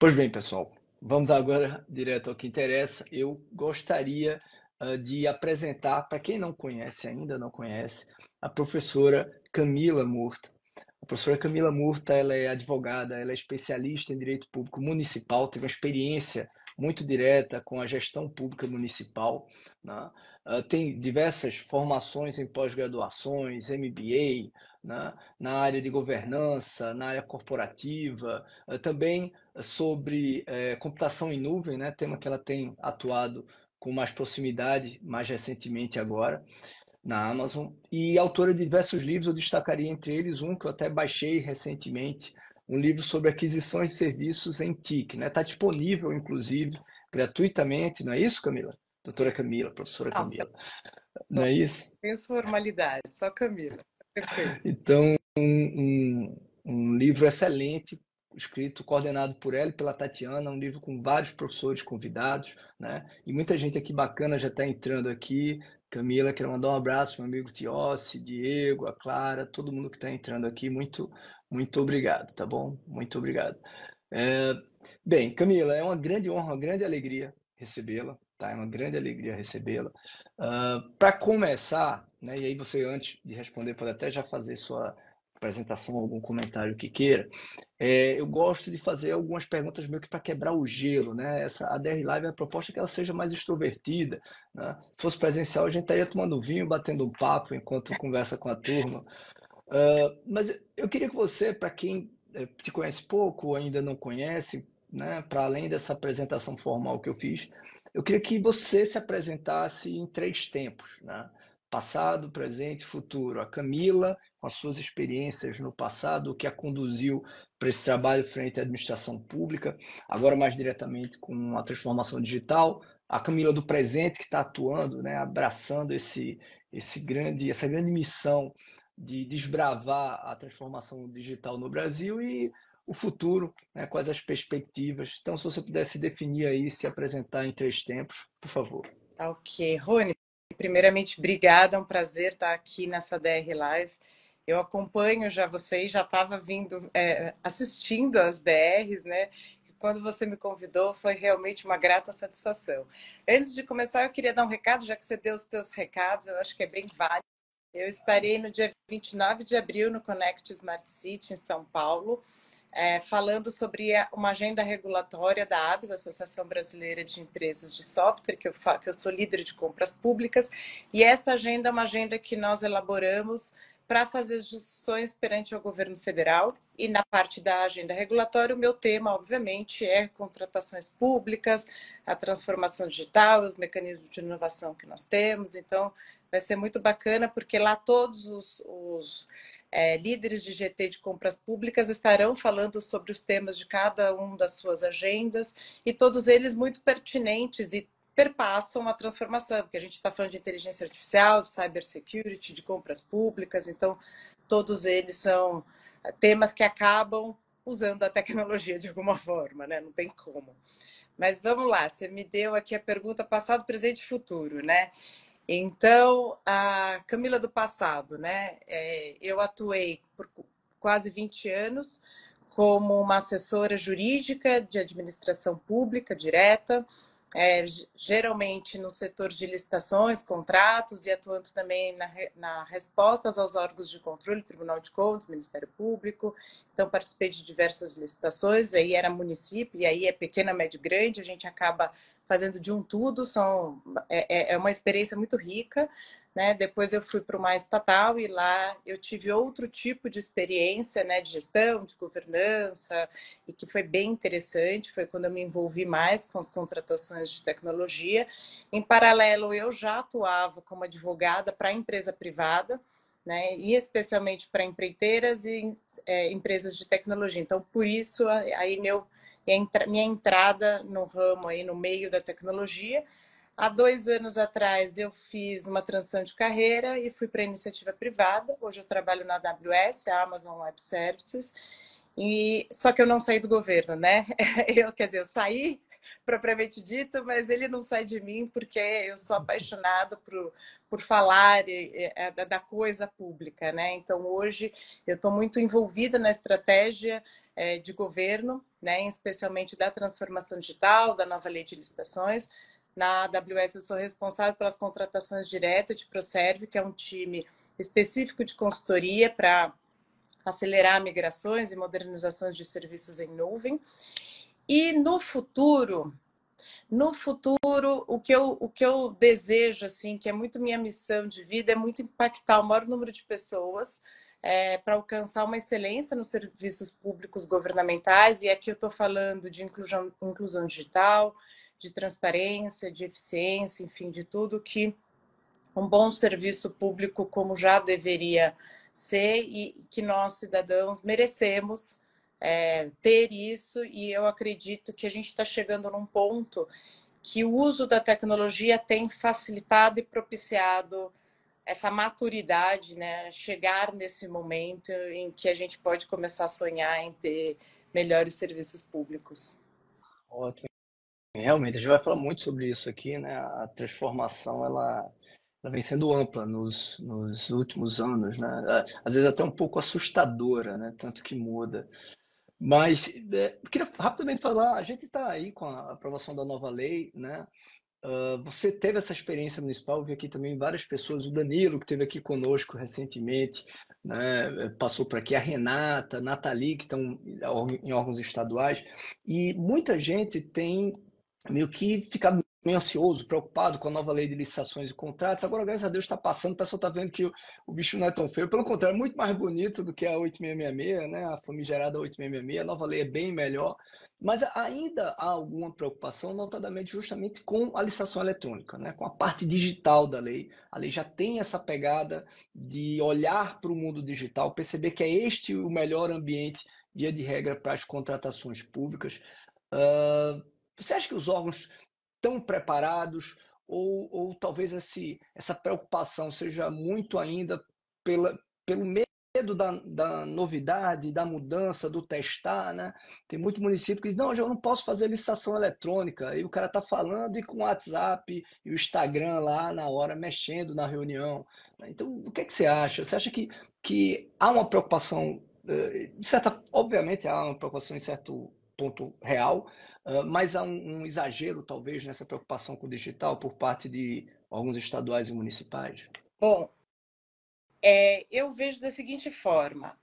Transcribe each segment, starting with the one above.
Pois bem, pessoal, vamos agora direto ao que interessa. Eu gostaria de apresentar, para quem não conhece ainda, não conhece, a professora Camila Murta. A professora Camila Murta, ela é advogada, ela é especialista em direito público municipal, teve uma experiência muito direta com a gestão pública municipal, né? Tem diversas formações em pós-graduações, MBA, né? Na área de governança, na área corporativa, também sobre computação em nuvem, né? Tema que ela tem atuado com mais proximidade, mais recentemente agora, na Amazon. E autora de diversos livros, eu destacaria entre eles um que eu até baixei recentemente, um livro sobre aquisições de serviços em TIC, né? Está disponível, inclusive, gratuitamente, não é isso, Camila? Doutora Camila, professora Não, Camila, não é isso? tem formalidade, só Camila. Perfeito. Então, um livro excelente, escrito, coordenado por ela e pela Tatiana, um livro com vários professores convidados, né? E muita gente aqui bacana já está entrando aqui. Camila, quero mandar um abraço, meu amigo Tiossi, Diego, a Clara, todo mundo que está entrando aqui, muito obrigado, tá bom? Muito obrigado. É, bem, Camila, é uma grande honra, uma grande alegria recebê-la, tá? É uma grande alegria recebê-la. Para começar, né, e aí você, antes de responder, pode até já fazer sua apresentação, algum comentário que queira. Eu gosto de fazer algumas perguntas meio que para quebrar o gelo, né? A DR Live, a proposta é que ela seja mais extrovertida, né? Se fosse presencial, a gente estaria tomando vinho, batendo um papo enquanto conversa com a turma. Mas eu queria que você, para quem te conhece pouco ou ainda não conhece, né, para além dessa apresentação formal que eu fiz, eu queria que você se apresentasse em três tempos, né? Passado, presente e futuro. A Camila, com as suas experiências no passado, o que a conduziu para esse trabalho frente à administração pública, agora mais diretamente com a transformação digital. A Camila do presente, que está atuando, né, abraçando essa grande missão de desbravar a transformação digital no Brasil e o futuro, né, quais as perspectivas. Então, se você pudesse definir aí, se apresentar em três tempos, por favor. Tá ok. Rony, primeiramente, obrigada, é um prazer estar aqui nessa DR Live. Eu acompanho já vocês, já estava vindo, assistindo as DRs, né? E quando você me convidou, foi realmente uma grata satisfação. Antes de começar, eu queria dar um recado, já que você deu os teus recados, eu acho que é bem válido. Eu estarei no dia 29 de abril no Connect Smart City, em São Paulo, falando sobre uma agenda regulatória da ABS, Associação Brasileira de Empresas de Software, que eu sou líder de compras públicas, e essa agenda é uma agenda que nós elaboramos para fazer discussões perante o governo federal. E na parte da agenda regulatória, o meu tema, obviamente, é contratações públicas, a transformação digital, os mecanismos de inovação que nós temos. Então, vai ser muito bacana, porque lá todos os líderes de GT de compras públicas estarão falando sobre os temas de cada um das suas agendas, e todos eles muito pertinentes e perpassam a transformação, porque a gente está falando de inteligência artificial, de cybersecurity, de compras públicas, então todos eles são temas que acabam usando a tecnologia de alguma forma, né? Não tem como. Mas vamos lá, você me deu aqui a pergunta passado, presente e futuro, né? Então, a Camila do passado, né? Eu atuei por quase 20 anos como uma assessora jurídica de administração pública direta, geralmente no setor de licitações, contratos, e atuando também na respostas aos órgãos de controle, Tribunal de Contas, Ministério Público. Então, participei de diversas licitações, aí era município, e aí é pequena, médio, grande, a gente acaba fazendo de um tudo, é uma experiência muito rica, né? Depois eu fui para uma estatal e lá eu tive outro tipo de experiência, né, de gestão, de governança, e que foi bem interessante, foi quando eu me envolvi mais com as contratações de tecnologia. Em paralelo, eu já atuava como advogada para a empresa privada, né, e especialmente para empreiteiras e empresas de tecnologia. Então, por isso, aí minha entrada no ramo, aí no meio da tecnologia. Há 2 anos atrás eu fiz uma transição de carreira e fui para a iniciativa privada. Hoje eu trabalho na AWS, a Amazon Web Services, e só que eu não saí do governo, né? Quer dizer, eu saí propriamente dito, mas ele não sai de mim porque eu sou apaixonada por falar da coisa pública, né? Então hoje eu estou muito envolvida na estratégia de governo, né, especialmente da transformação digital, da nova lei de licitações. Na AWS eu sou responsável pelas contratações diretas de ProServe, que é um time específico de consultoria para acelerar migrações e modernizações de serviços em nuvem. E no futuro, o que eu desejo, assim, que é muito minha missão de vida, é muito impactar o maior número de pessoas para alcançar uma excelência nos serviços públicos governamentais. E aqui eu estou falando de inclusão digital, de transparência, de eficiência, enfim, de tudo que um bom serviço público como já deveria ser e que nós, cidadãos, merecemos ter isso. E eu acredito que a gente está chegando num ponto que o uso da tecnologia tem facilitado e propiciado essa maturidade, né? Chegar nesse momento em que a gente pode começar a sonhar em ter melhores serviços públicos. Ótimo. Realmente, a gente vai falar muito sobre isso aqui, né? A transformação, ela vem sendo ampla nos últimos anos, né? Às vezes até um pouco assustadora, né? Tanto que muda. Mas eu queria rapidamente falar, a gente está aí com a aprovação da nova lei, né? Você teve essa experiência municipal, eu vi aqui também várias pessoas, o Danilo, que esteve aqui conosco recentemente, né? Passou por aqui, a Renata, a Nathalie, que estão em órgãos estaduais, e muita gente tem meio que ficado meio ansioso, preocupado com a nova lei de licitações e contratos. Agora, graças a Deus, está passando, o pessoal está vendo que o bicho não é tão feio, pelo contrário, é muito mais bonito do que a 8666, né? A famigerada 8666, a nova lei é bem melhor, mas ainda há alguma preocupação, notadamente justamente com a licitação eletrônica, né? Com a parte digital da lei. A lei já tem essa pegada de olhar para o mundo digital, perceber que é este o melhor ambiente, via de regra, para as contratações públicas. Uh, Você acha que os órgãos estão preparados ou talvez essa preocupação seja muito ainda pelo medo da novidade, da mudança, do testar, né? Tem muito município que diz, não, eu não posso fazer licitação eletrônica. Aí o cara tá falando e com o WhatsApp e o Instagram lá na hora, mexendo na reunião. Então, o que é que você acha? Você acha que há uma preocupação, obviamente há uma preocupação em certo ponto real, mas há um exagero, talvez, nessa preocupação com o digital por parte de órgãos estaduais e municipais? Bom, eu vejo da seguinte forma: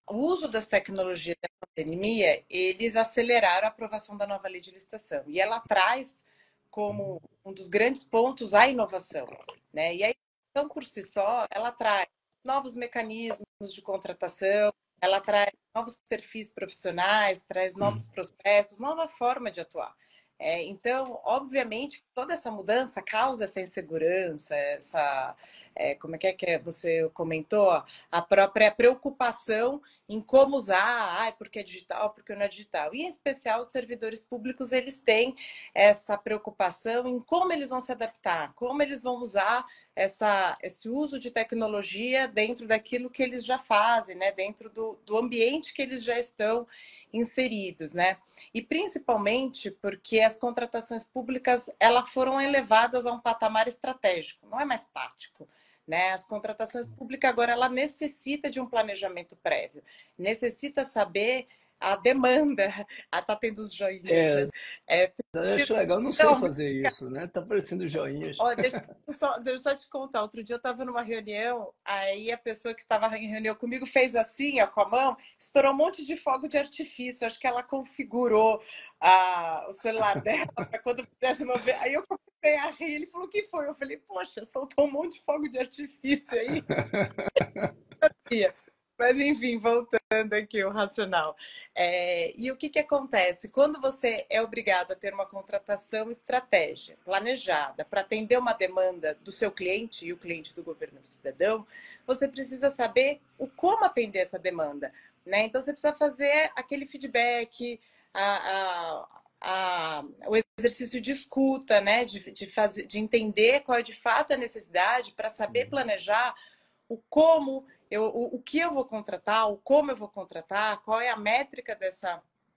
o uso das tecnologias da pandemia, eles aceleraram a aprovação da nova lei de licitação. E ela traz como um dos grandes pontos a inovação, né? E a inovação por si só, ela traz novos mecanismos de contratação, ela traz novos perfis profissionais, traz novos processos, nova forma de atuar. Então, obviamente, toda essa mudança causa essa insegurança, como é que você comentou, a própria preocupação em como usar, porque é digital, porque não é digital. E, em especial, os servidores públicos, eles têm essa preocupação em como eles vão se adaptar, como eles vão usar esse uso de tecnologia dentro daquilo que eles já fazem, né? Dentro do ambiente que eles já estão inseridos, né? E principalmente porque as contratações públicas elas foram elevadas a um patamar estratégico, não é mais tático. Né? As contratações públicas agora ela necessita de um planejamento prévio, necessita saber a demanda. Tá tendo os joinhas, É, né? É, eu acho legal, eu não sei então, fazer isso, né? Tá aparecendo joinhas. ó, deixa eu só te contar. Outro dia eu estava numa reunião, aí a pessoa que estava em reunião comigo fez assim, ó, com a mão, estourou um monte de fogo de artifício. Acho que ela configurou o celular dela para quando fizesse uma vez. Aí eu comecei a rir. Ele falou: o que foi? Eu falei: poxa, soltou um monte de fogo de artifício aí. Mas enfim, voltando aqui o racional. E o que acontece? Quando você é obrigado a ter uma contratação estratégia, planejada, para atender uma demanda do seu cliente e o cliente do governo do cidadão, você precisa saber o como atender essa demanda. Né? Então você precisa fazer aquele feedback, o exercício de escuta, né? De entender qual é de fato a necessidade para saber planejar o como o que eu vou contratar, o como eu vou contratar, qual é a métrica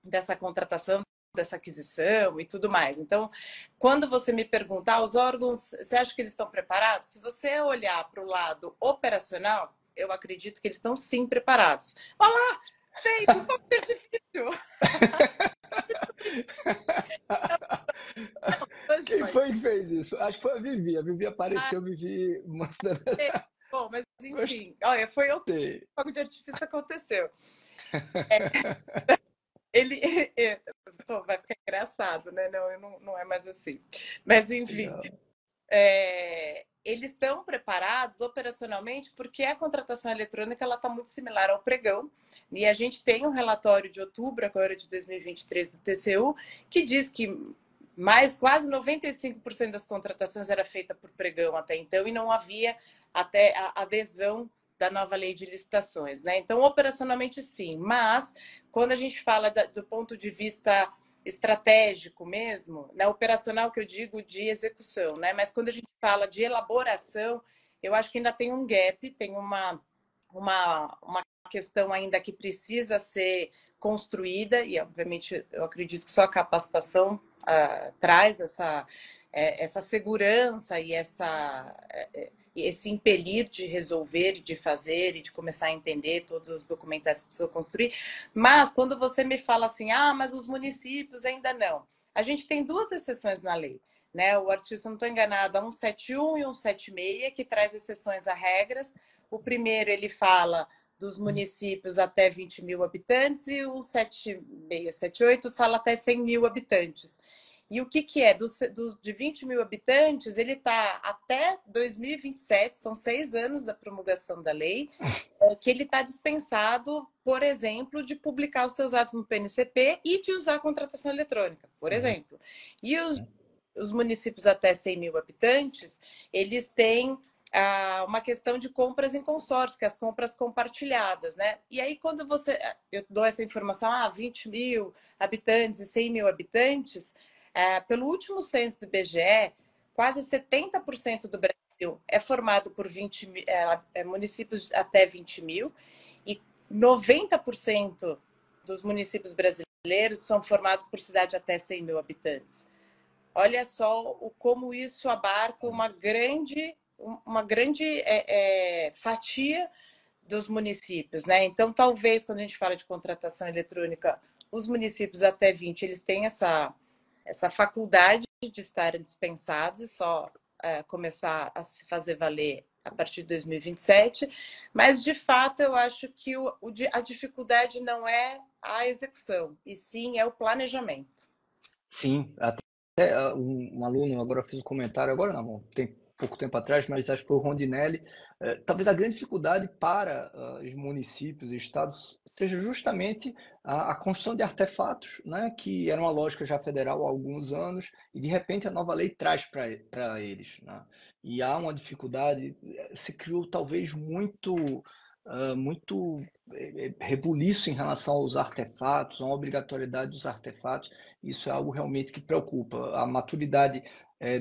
dessa contratação, dessa aquisição e tudo mais. Então, quando você me perguntar, os órgãos, você acha que eles estão preparados? Se você olhar para o lado operacional, eu acredito que eles estão sim preparados. Olha lá, Tem do fogo de artifício. Quem foi que fez isso? Acho que foi a Vivi. A Vivi Ah, apareceu, a Vivi mandando. bom, mas Gostei. enfim, olha, foi o fogo de artifício aconteceu. Ele, vai ficar engraçado, né? Não, não é mais assim. Mas enfim, Legal. eles estão preparados operacionalmente porque a contratação eletrônica ela está muito similar ao pregão. E a gente tem um relatório de outubro, agora de 2023, do TCU, que diz que mais quase 95% das contratações era feita por pregão até então e não havia até a adesão da nova lei de licitações, né? Então, operacionalmente sim, mas quando a gente fala do ponto de vista estratégico mesmo, né, operacional que eu digo de execução, né? Mas quando a gente fala de elaboração, eu acho que ainda tem um gap, tem uma questão ainda que precisa ser construída, e obviamente eu acredito que só a capacitação traz essa segurança e esse impelir de resolver, de fazer e de começar a entender todos os documentais que precisam construir. Mas quando você me fala assim, mas os municípios ainda não. A gente tem duas exceções na lei. Né? O artigo, se não estou enganada, 171 e 176, que traz exceções a regras. O primeiro, ele fala dos municípios até 20 mil habitantes e o 7678 fala até 100 mil habitantes. E o que é? De 20 mil habitantes, ele está até 2027, são 6 anos da promulgação da lei, que ele está dispensado, por exemplo, de publicar os seus atos no PNCP e de usar a contratação eletrônica, por exemplo. E os municípios até 100 mil habitantes, eles têm uma questão de compras em consórcio, que é as compras compartilhadas, né? E aí, quando eu dou essa informação, 20 mil habitantes e 100 mil habitantes, pelo último censo do IBGE, quase 70% do Brasil é formado por municípios até 20 mil e 90% dos municípios brasileiros são formados por cidade até 100 mil habitantes. Olha só como isso abarca uma grande fatia dos municípios, né? Então, talvez, quando a gente fala de contratação eletrônica, os municípios até 20, eles têm essa faculdade de estarem dispensados e só começar a se fazer valer a partir de 2027, mas, de fato, eu acho que a dificuldade não é a execução, e sim é o planejamento. Sim, até um aluno agora fez um comentário, agora não, tem pouco tempo atrás, mas acho que foi o Rondinelli. Talvez a grande dificuldade para os municípios e estados seja justamente a construção de artefatos, né, que era uma lógica já federal há alguns anos, e de repente a nova lei traz para eles. Né? E há uma dificuldade, se criou talvez muito rebuliço em relação aos artefatos, a uma obrigatoriedade dos artefatos. Isso é algo realmente que preocupa. A maturidade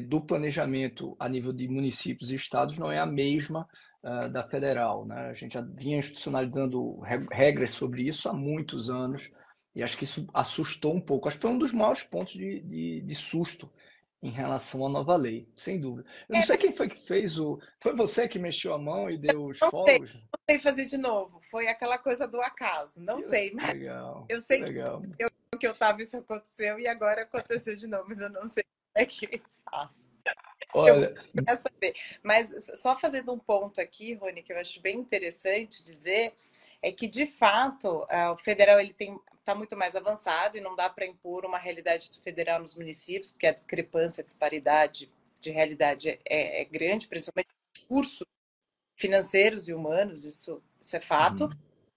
do planejamento a nível de municípios e estados não é a mesma da federal. Né? A gente já vinha institucionalizando regras sobre isso há muitos anos e acho que isso assustou um pouco. Acho que foi um dos maiores pontos de susto em relação à nova lei, sem dúvida. Eu não sei quem foi que fez o. Foi você que mexeu a mão e deu os Não sei, fogos? não sei fazer de novo. Foi aquela coisa do acaso. Não Que sei, mas legal, eu que sei legal. que eu estava, isso aconteceu e agora aconteceu de novo, mas eu não sei como é que faço. Eu vou Olha, querer saber. Mas só fazendo um ponto aqui, Rony, que eu acho bem interessante dizer, é que de fato o federal ele está muito mais avançado e não dá para impor uma realidade do federal nos municípios, porque a discrepância, a disparidade de realidade é grande, principalmente recursos financeiros e humanos, isso é fato. uhum.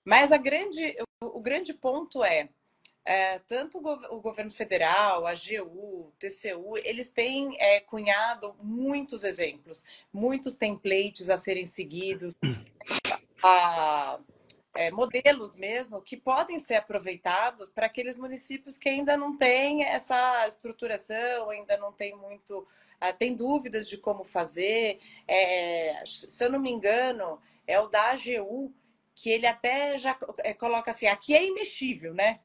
Mas o grande ponto tanto o governo federal, a AGU, o TCU, eles têm cunhado muitos exemplos, muitos templates a serem seguidos, a, modelos mesmo que podem ser aproveitados para aqueles municípios que ainda não têm essa estruturação, ainda não tem muito, tem dúvidas de como fazer. Se eu não me engano, é o da AGU, que ele até já coloca assim, aqui é imexível, né?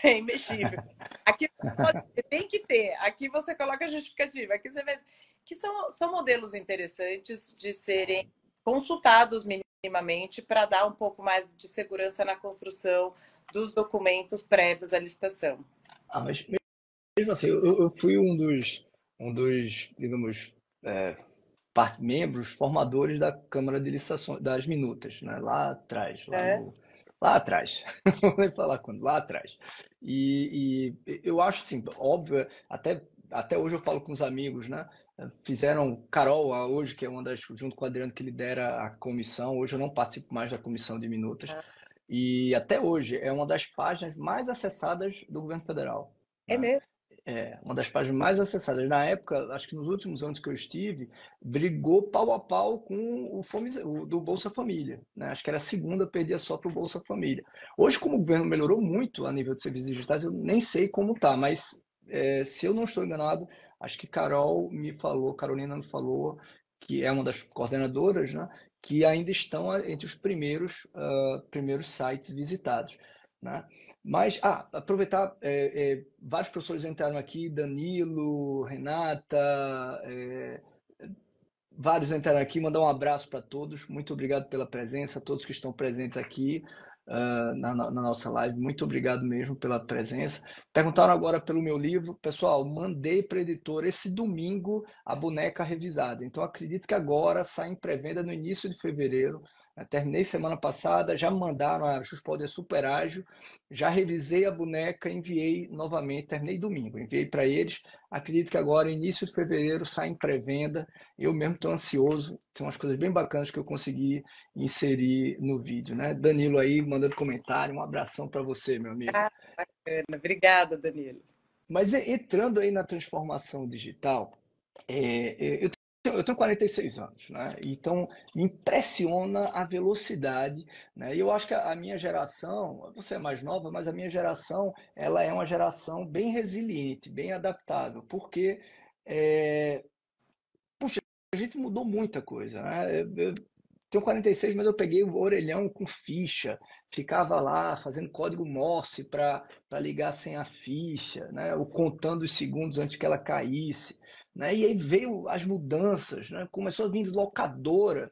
É imexível. Aqui você tem que ter, aqui você coloca a justificativa, aqui você vê que são modelos interessantes de serem consultados minimamente para dar um pouco mais de segurança na construção dos documentos prévios à licitação. Mas mesmo assim, eu fui digamos, é, membros formadores da Câmara de Licitações, das Minutas, né? Lá atrás, É, lá atrás, não vou nem falar quando, lá atrás. Eu acho assim, óbvio, até hoje eu falo com os amigos, né? Fizeram Carol hoje, que é uma das, junto com o Adriano, que lidera a comissão. Hoje eu não participo mais da comissão de minutas. E até hoje é uma das páginas mais acessadas do governo federal, é né? mesmo. É, uma das páginas mais acessadas. Na época, acho que nos últimos anos que eu estive, brigou pau a pau com o do Bolsa Família, né? Acho que era a segunda, perdia só para o Bolsa Família. Hoje, como o governo melhorou muito a nível de serviços digitais, eu nem sei como tá, mas se eu não estou enganado, acho que Carolina me falou, que é uma das coordenadoras, né? Que ainda estão entre os primeiros sites visitados, né? Mas, aproveitar, vários professores entraram aqui, Danilo, Renata, vários entraram aqui, mandar um abraço para todos, muito obrigado pela presença, todos que estão presentes aqui na nossa live, muito obrigado mesmo pela presença. Perguntaram agora pelo meu livro, pessoal, mandei para a editora esse domingo a boneca revisada, então acredito que agora sai em pré-venda no início de fevereiro. Terminei semana passada, já me mandaram, a Xuspod é super ágil, já revisei a boneca, enviei novamente, terminei domingo, enviei para eles, acredito que agora, início de fevereiro, sai em pré-venda. Eu mesmo estou ansioso, tem umas coisas bem bacanas que eu consegui inserir no vídeo, né? Danilo aí mandando comentário, um abração para você, meu amigo. Ah, bacana. Obrigada, Danilo. Mas entrando aí na transformação digital, eu tenho 46 anos, né? Então me impressiona a velocidade, né? E eu acho que a minha geração, você é mais nova, mas a minha geração, ela é uma geração bem resiliente, bem adaptável, porque é, a gente mudou muita coisa, né? Eu tenho 46, mas eu peguei o orelhão com ficha, ficava lá fazendo código Morse para ligar sem a ficha, né? Ou contando os segundos antes que ela caísse, né? E aí veio as mudanças, né? Começou a vir locadora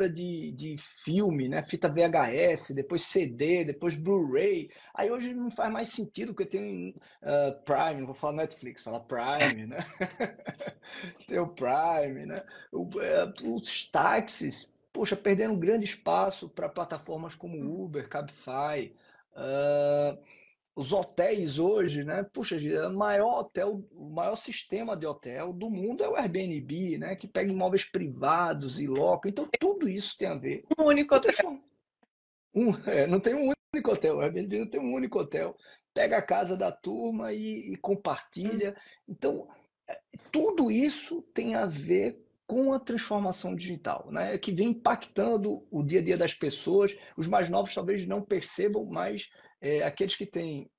de filme, né? Fita VHS, depois CD, depois Blu-ray. Aí hoje não faz mais sentido porque tem Prime, não vou falar Netflix, falar Prime, né? Tem o Prime, né? Os táxis, poxa, perdendo grande espaço para plataformas como Uber, Cabify. Ah, os hotéis hoje, né? Puxa, o maior sistema de hotel do mundo é o Airbnb, né? Que pega imóveis privados e loca. Então, tudo isso tem a ver Um único com hotel. transformar. Não tem um único hotel, o Airbnb não tem um único hotel. Pega a casa da turma e compartilha. Então, tudo isso tem a ver com a transformação digital, né? Que vem impactando o dia a dia das pessoas. Os mais novos talvez não percebam, mas aqueles que têm,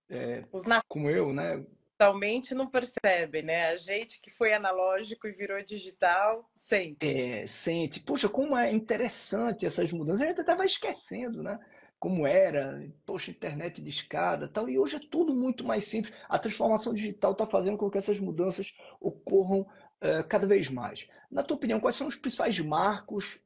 Os como eu, né? nacionalmente não percebem, né? A gente que foi analógico e virou digital, sente. Sente, poxa, como é interessante essas mudanças. A gente até vai esquecendo, né? Como era, poxa, internet de escada, tal. E hoje é tudo muito mais simples. A transformação digital está fazendo com que essas mudanças ocorram cada vez mais. Na tua opinião, quais são os principais marcos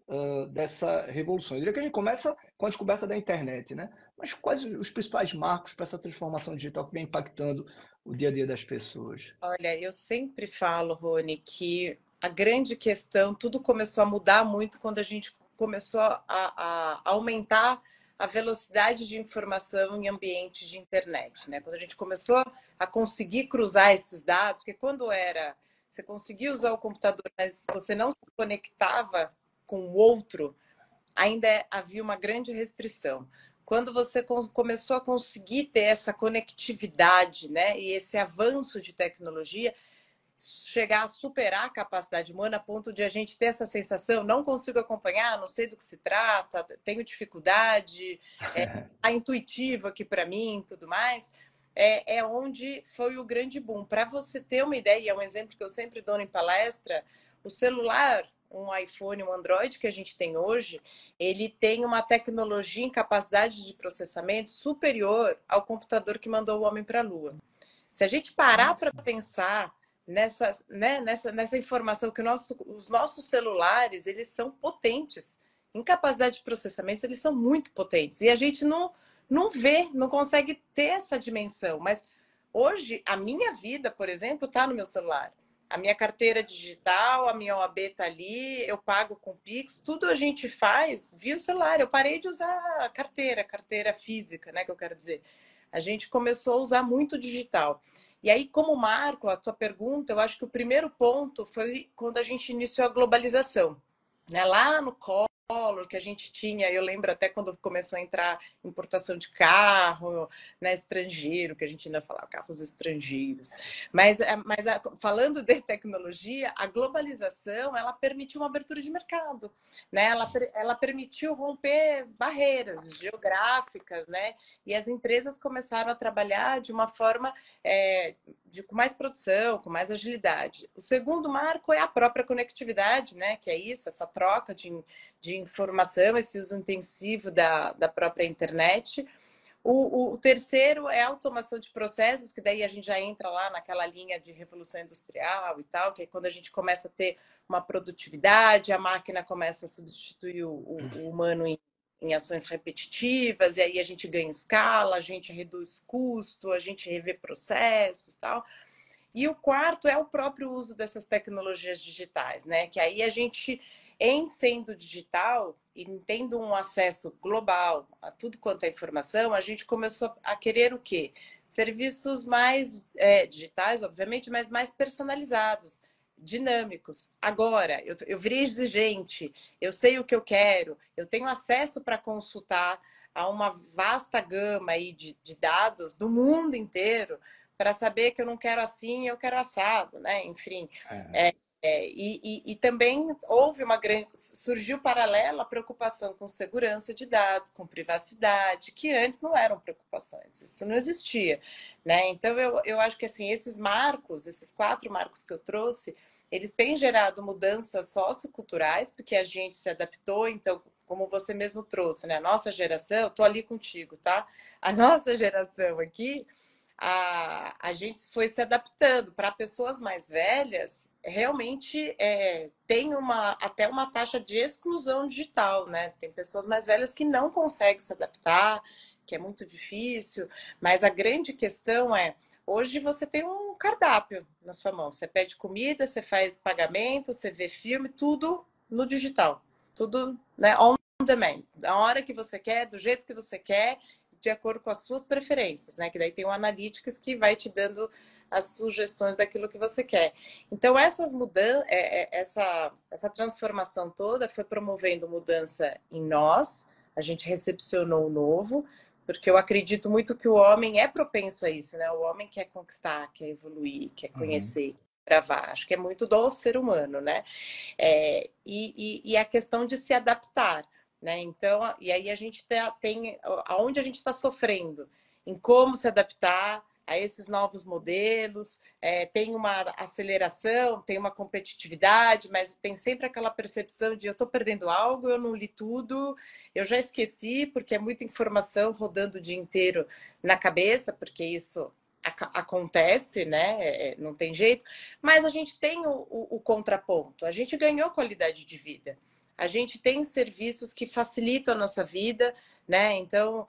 dessa revolução? Eu diria que a gente começa com a descoberta da internet, né? Mas quais os principais marcos para essa transformação digital que vem impactando o dia a dia das pessoas? Olha, eu sempre falo, Rony, que a grande questão, tudo começou a mudar muito quando a gente começou a aumentar a velocidade de informação em ambiente de internet, né? Quando a gente começou a conseguir cruzar esses dados, porque quando era, você conseguia usar o computador, mas você não se conectava com o outro, ainda havia uma grande restrição. Quando você começou a conseguir ter essa conectividade, né, e esse avanço de tecnologia, chegar a superar a capacidade humana a ponto de a gente ter essa sensação, não consigo acompanhar, não sei do que se trata, tenho dificuldade, tá intuitivo aqui para mim, tudo mais, é onde foi o grande boom. Para você ter uma ideia, é um exemplo que eu sempre dou em palestra, o celular, um iPhone, um Android que a gente tem hoje, ele tem uma tecnologia em capacidade de processamento superior ao computador que mandou o homem para a Lua. Se a gente parar para Nossa. pensar nessa informação que os nossos celulares, eles são potentes em capacidade de processamento, eles são muito potentes. E a gente não vê, não consegue ter essa dimensão. Mas hoje, a minha vida, por exemplo, está no meu celular. A minha carteira digital, a minha OAB está ali, eu pago com Pix, tudo a gente faz via o celular. Eu parei de usar a carteira física, né, que eu quero dizer. A gente começou a usar muito digital. E aí, como marco, a tua pergunta, eu acho que o primeiro ponto foi quando a gente iniciou a globalização, né? Lá no Collor, que a gente tinha, eu lembro até quando começou a entrar importação de carro, né, estrangeiro, que a gente ainda falava carros estrangeiros. Mas falando de tecnologia, a globalização, ela permitiu uma abertura de mercado, né? Ela permitiu romper barreiras geográficas, né? E as empresas começaram a trabalhar de uma forma com mais produção, com mais agilidade. O segundo marco é a própria conectividade, né? Que é isso, essa troca de informação, esse uso intensivo da própria internet. O terceiro é a automação de processos, que daí a gente já entra lá naquela linha de revolução industrial e tal, que é quando a gente começa a ter uma produtividade, a máquina começa a substituir o humano em ações repetitivas, e aí a gente ganha escala, a gente reduz custo, a gente revê processos e tal. E o quarto é o próprio uso dessas tecnologias digitais, né? Que aí a gente, em sendo digital e tendo um acesso global a tudo quanto é informação, a gente começou a querer o quê? Serviços mais digitais, obviamente, mas mais personalizados, dinâmicos. Agora, eu virei exigente, eu sei o que eu quero, eu tenho acesso para consultar a uma vasta gama aí de dados do mundo inteiro para saber que eu não quero assim, eu quero assado, né? Enfim. É. E também houve uma grande. Surgiu paralela a preocupação com segurança de dados, com privacidade, que antes não eram preocupações, isso não existia. Né? Então, eu acho que assim, esses marcos, esses 4 marcos que eu trouxe, eles têm gerado mudanças socioculturais, porque a gente se adaptou, então, como você mesmo trouxe, né? A nossa geração, eu tô ali contigo, tá? A nossa geração aqui a gente foi se adaptando. Para pessoas mais velhas, realmente tem até uma taxa de exclusão digital, né? Tem pessoas mais velhas que não conseguem se adaptar, que é muito difícil, mas a grande questão é, hoje você tem um cardápio na sua mão. Você pede comida, você faz pagamento, você vê filme, tudo no digital. Tudo, né, on demand. Da hora que você quer, do jeito que você quer, de acordo com as suas preferências, né? Que daí tem o Analytics que vai te dando as sugestões daquilo que você quer. Então, essas mudanças, essa transformação toda foi promovendo mudança em nós, a gente recepcionou o novo, porque eu acredito muito que o homem é propenso a isso, né? O homem quer conquistar, quer evoluir, quer Uhum. conhecer, gravar. Acho que é muito do ser humano, né? E a questão de se adaptar. Né? Então, e aí a gente tem aonde a gente está sofrendo, em como se adaptar a esses novos modelos, tem uma aceleração, tem uma competitividade, mas tem sempre aquela percepção de eu estou perdendo algo, eu não li tudo, eu já esqueci, porque é muita informação rodando o dia inteiro na cabeça, porque isso acontece, né? Não tem jeito, mas a gente tem o contraponto, a gente ganhou qualidade de vida. A gente tem serviços que facilitam a nossa vida, né? Então,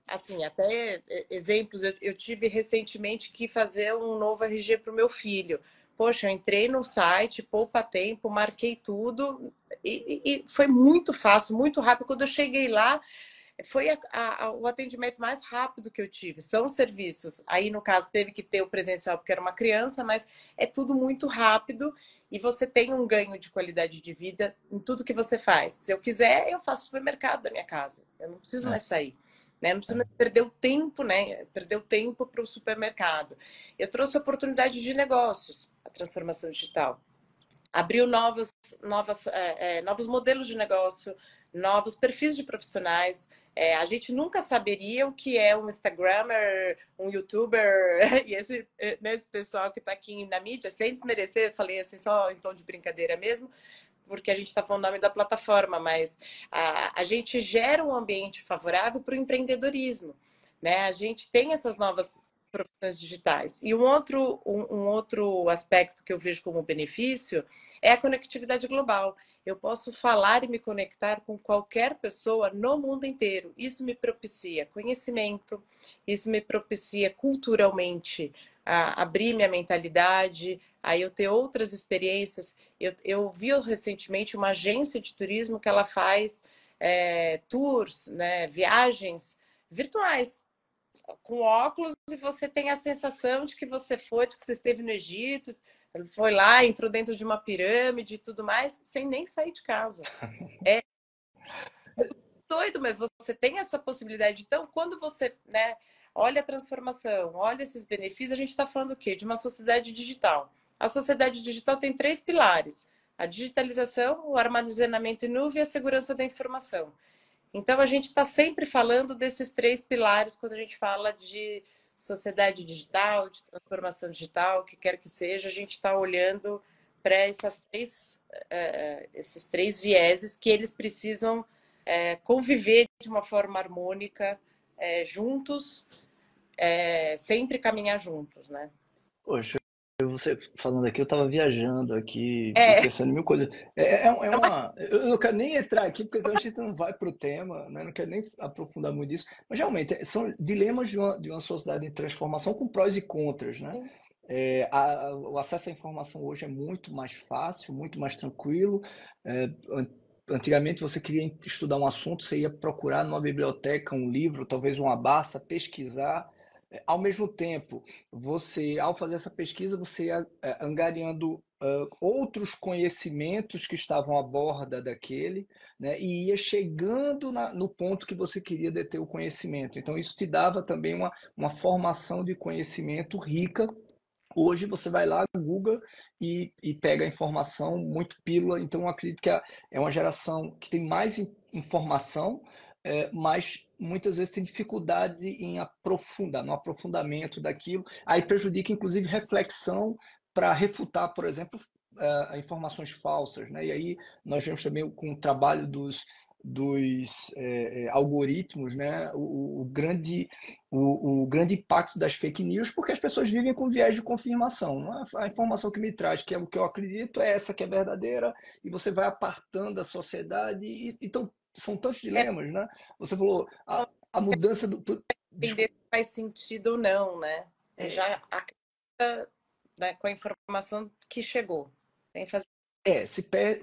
assim, até exemplos, eu tive recentemente que fazer um novo RG para o meu filho. Poxa, eu entrei no site, poupa tempo, marquei tudo e foi muito fácil, muito rápido. Quando eu cheguei lá, foi o atendimento mais rápido que eu tive. São serviços. Aí, no caso, teve que ter o presencial porque era uma criança, mas é tudo muito rápido e você tem um ganho de qualidade de vida em tudo que você faz. Se eu quiser, eu faço supermercado da minha casa. Eu não preciso mais sair. Né? Não preciso mais perder o tempo, né? Perder o tempo para o supermercado. Eu trouxe oportunidade de negócios, a transformação digital. Abriu novos modelos de negócio, novos perfis de profissionais. A gente nunca saberia o que é um Instagrammer, um YouTuber, e esse pessoal que está aqui na mídia, sem desmerecer, falei assim só em tom de brincadeira mesmo, porque a gente está falando o nome da plataforma, mas a gente gera um ambiente favorável para o empreendedorismo. Né? A gente tem essas novas profissões digitais. E um outro aspecto que eu vejo como benefício é a conectividade global. Eu posso falar e me conectar com qualquer pessoa no mundo inteiro. Isso me propicia conhecimento, isso me propicia culturalmente a abrir minha mentalidade, aí eu ter outras experiências. Eu vi recentemente uma agência de turismo que ela faz tours, né, viagens virtuais com óculos e você tem a sensação de que você foi, de que você esteve no Egito, foi lá, entrou dentro de uma pirâmide e tudo mais, sem nem sair de casa. É doido, mas você tem essa possibilidade. Então, quando você, né, olha a transformação, olha esses benefícios, a gente está falando o quê? De uma sociedade digital. A sociedade digital tem três pilares: a digitalização, o armazenamento em nuvem e a segurança da informação. Então, a gente está sempre falando desses três pilares quando a gente fala de sociedade digital, de transformação digital, o que quer que seja, a gente está olhando para esses três vieses que eles precisam conviver de uma forma harmônica, juntos, sempre caminhar juntos, né? Poxa, você falando aqui, eu estava viajando aqui e É, pensando em mil coisas. É é uma... uma. Eu não quero nem entrar aqui, porque senão a gente não vai para o tema, né? Não quero nem aprofundar muito nisso. Mas realmente, são dilemas de uma sociedade em transformação com prós e contras, né? O acesso à informação hoje é muito mais fácil, muito mais tranquilo. Antigamente, você queria estudar um assunto, você ia procurar numa biblioteca um livro, talvez uma Barça, pesquisar. Ao mesmo tempo, você, ao fazer essa pesquisa, você ia angariando outros conhecimentos que estavam à borda daquele, né, e ia chegando no ponto que você queria deter o conhecimento. Então, isso te dava também uma formação de conhecimento rica. Hoje você vai lá, Google e pega a informação, muito pílula. Então, eu acredito que é uma geração que tem mais informação, mas muitas vezes tem dificuldade em aprofundar, no aprofundamento daquilo. Aí prejudica, inclusive, reflexão para refutar, por exemplo, informações falsas, né? E aí nós vemos também com o trabalho dos algoritmos, né? O grande impacto das fake news, porque as pessoas vivem com viés de confirmação. A informação que me traz, que é o que eu acredito, é essa que é verdadeira, e você vai apartando a sociedade, então são tantos é dilemas, né? Você falou a mudança do. entender Desculpa, se faz sentido ou não, né? Você é, já acredita, né, com a informação que chegou. Tem que fazer.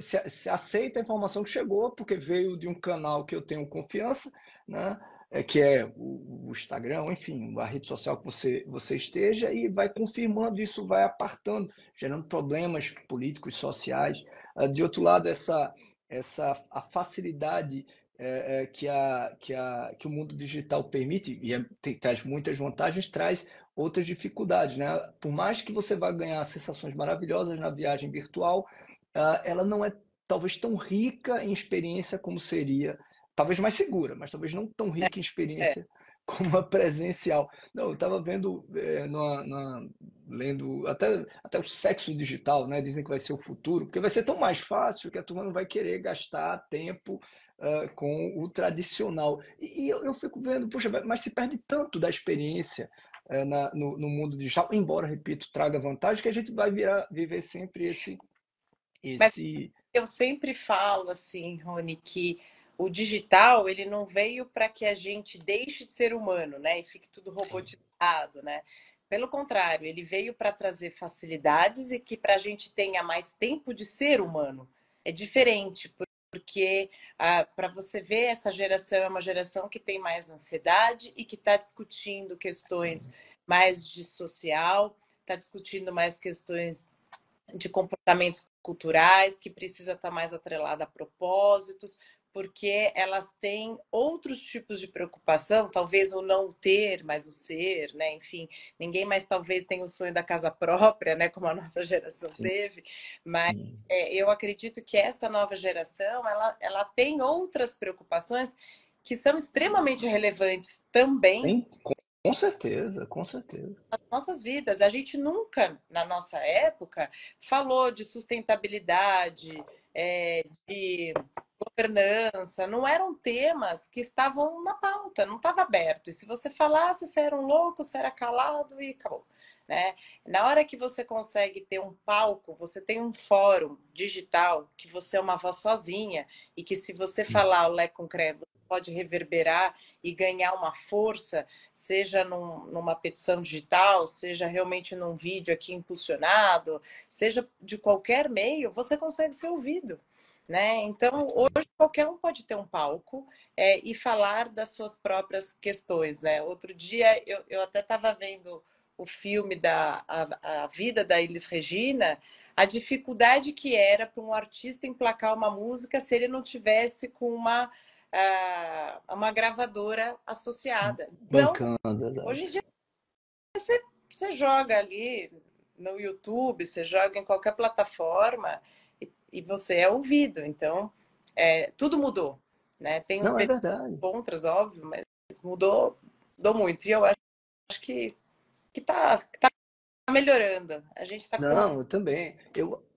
se aceita a informação que chegou, porque veio de um canal que eu tenho confiança, né? Que é o Instagram, enfim, a rede social que você esteja, e vai confirmando isso, vai apartando, gerando problemas políticos, sociais. De outro lado, a facilidade que o mundo digital permite, e traz muitas vantagens, traz outras dificuldades, né? Por mais que você vá ganhar sensações maravilhosas na viagem virtual, ela não é talvez tão rica em experiência como seria, talvez mais segura, mas talvez não tão rica em É, experiência como a presencial. Não, eu estava vendo, lendo até o sexo digital, né? Dizem que vai ser o futuro, porque vai ser tão mais fácil que a turma não vai querer gastar tempo com o tradicional. E eu fico vendo, poxa, mas se perde tanto da experiência no mundo digital, embora, repito, traga vantagem, que a gente vai viver sempre mas esse. eu sempre falo assim, Rony, que o digital ele não veio para que a gente deixe de ser humano, né? E fique tudo Sim, robotizado, né? Pelo contrário, ele veio para trazer facilidades e que para a gente tenha mais tempo de ser humano. É diferente, porque para você ver, essa geração é uma geração que tem mais ansiedade e que está discutindo questões mais de social, está discutindo mais questões de comportamentos culturais, que precisa estar mais atrelada a propósitos, porque elas têm outros tipos de preocupação, talvez o não ter, mas o ser, né? Enfim, ninguém mais talvez tenha o sonho da casa própria, né? Como a nossa geração sim, teve, mas eu acredito que essa nova geração ela tem outras preocupações que são extremamente relevantes também sim, com certeza, com certeza. nas nossas vidas. A gente nunca, na nossa época, falou de sustentabilidade, de governança, não eram temas que estavam na pauta, não estava aberto. E se você falasse, você era um louco, você era calado e acabou. Né? Na hora que você consegue ter um palco, você tem um fórum digital, que você é uma voz sozinha, e que se você falar o Lé Concreto, você pode reverberar e ganhar uma força, seja numa petição digital, seja realmente num vídeo aqui impulsionado, seja de qualquer meio, você consegue ser ouvido. Né? Então, hoje qualquer um pode ter um palco e falar das suas próprias questões. Né? Outro dia eu até estava vendo o filme a Vida da Elis Regina, a dificuldade que era para um artista emplacar uma música se ele não tivesse com uma gravadora associada. Não, Bancando, hoje em exato. dia você joga ali no YouTube, você joga em qualquer plataforma e você é ouvido. Então, tudo mudou. Né? Tem os Não, é verdade. contras, óbvio, mas mudou muito. E eu acho que tá melhorando. A gente está com. Não, eu também.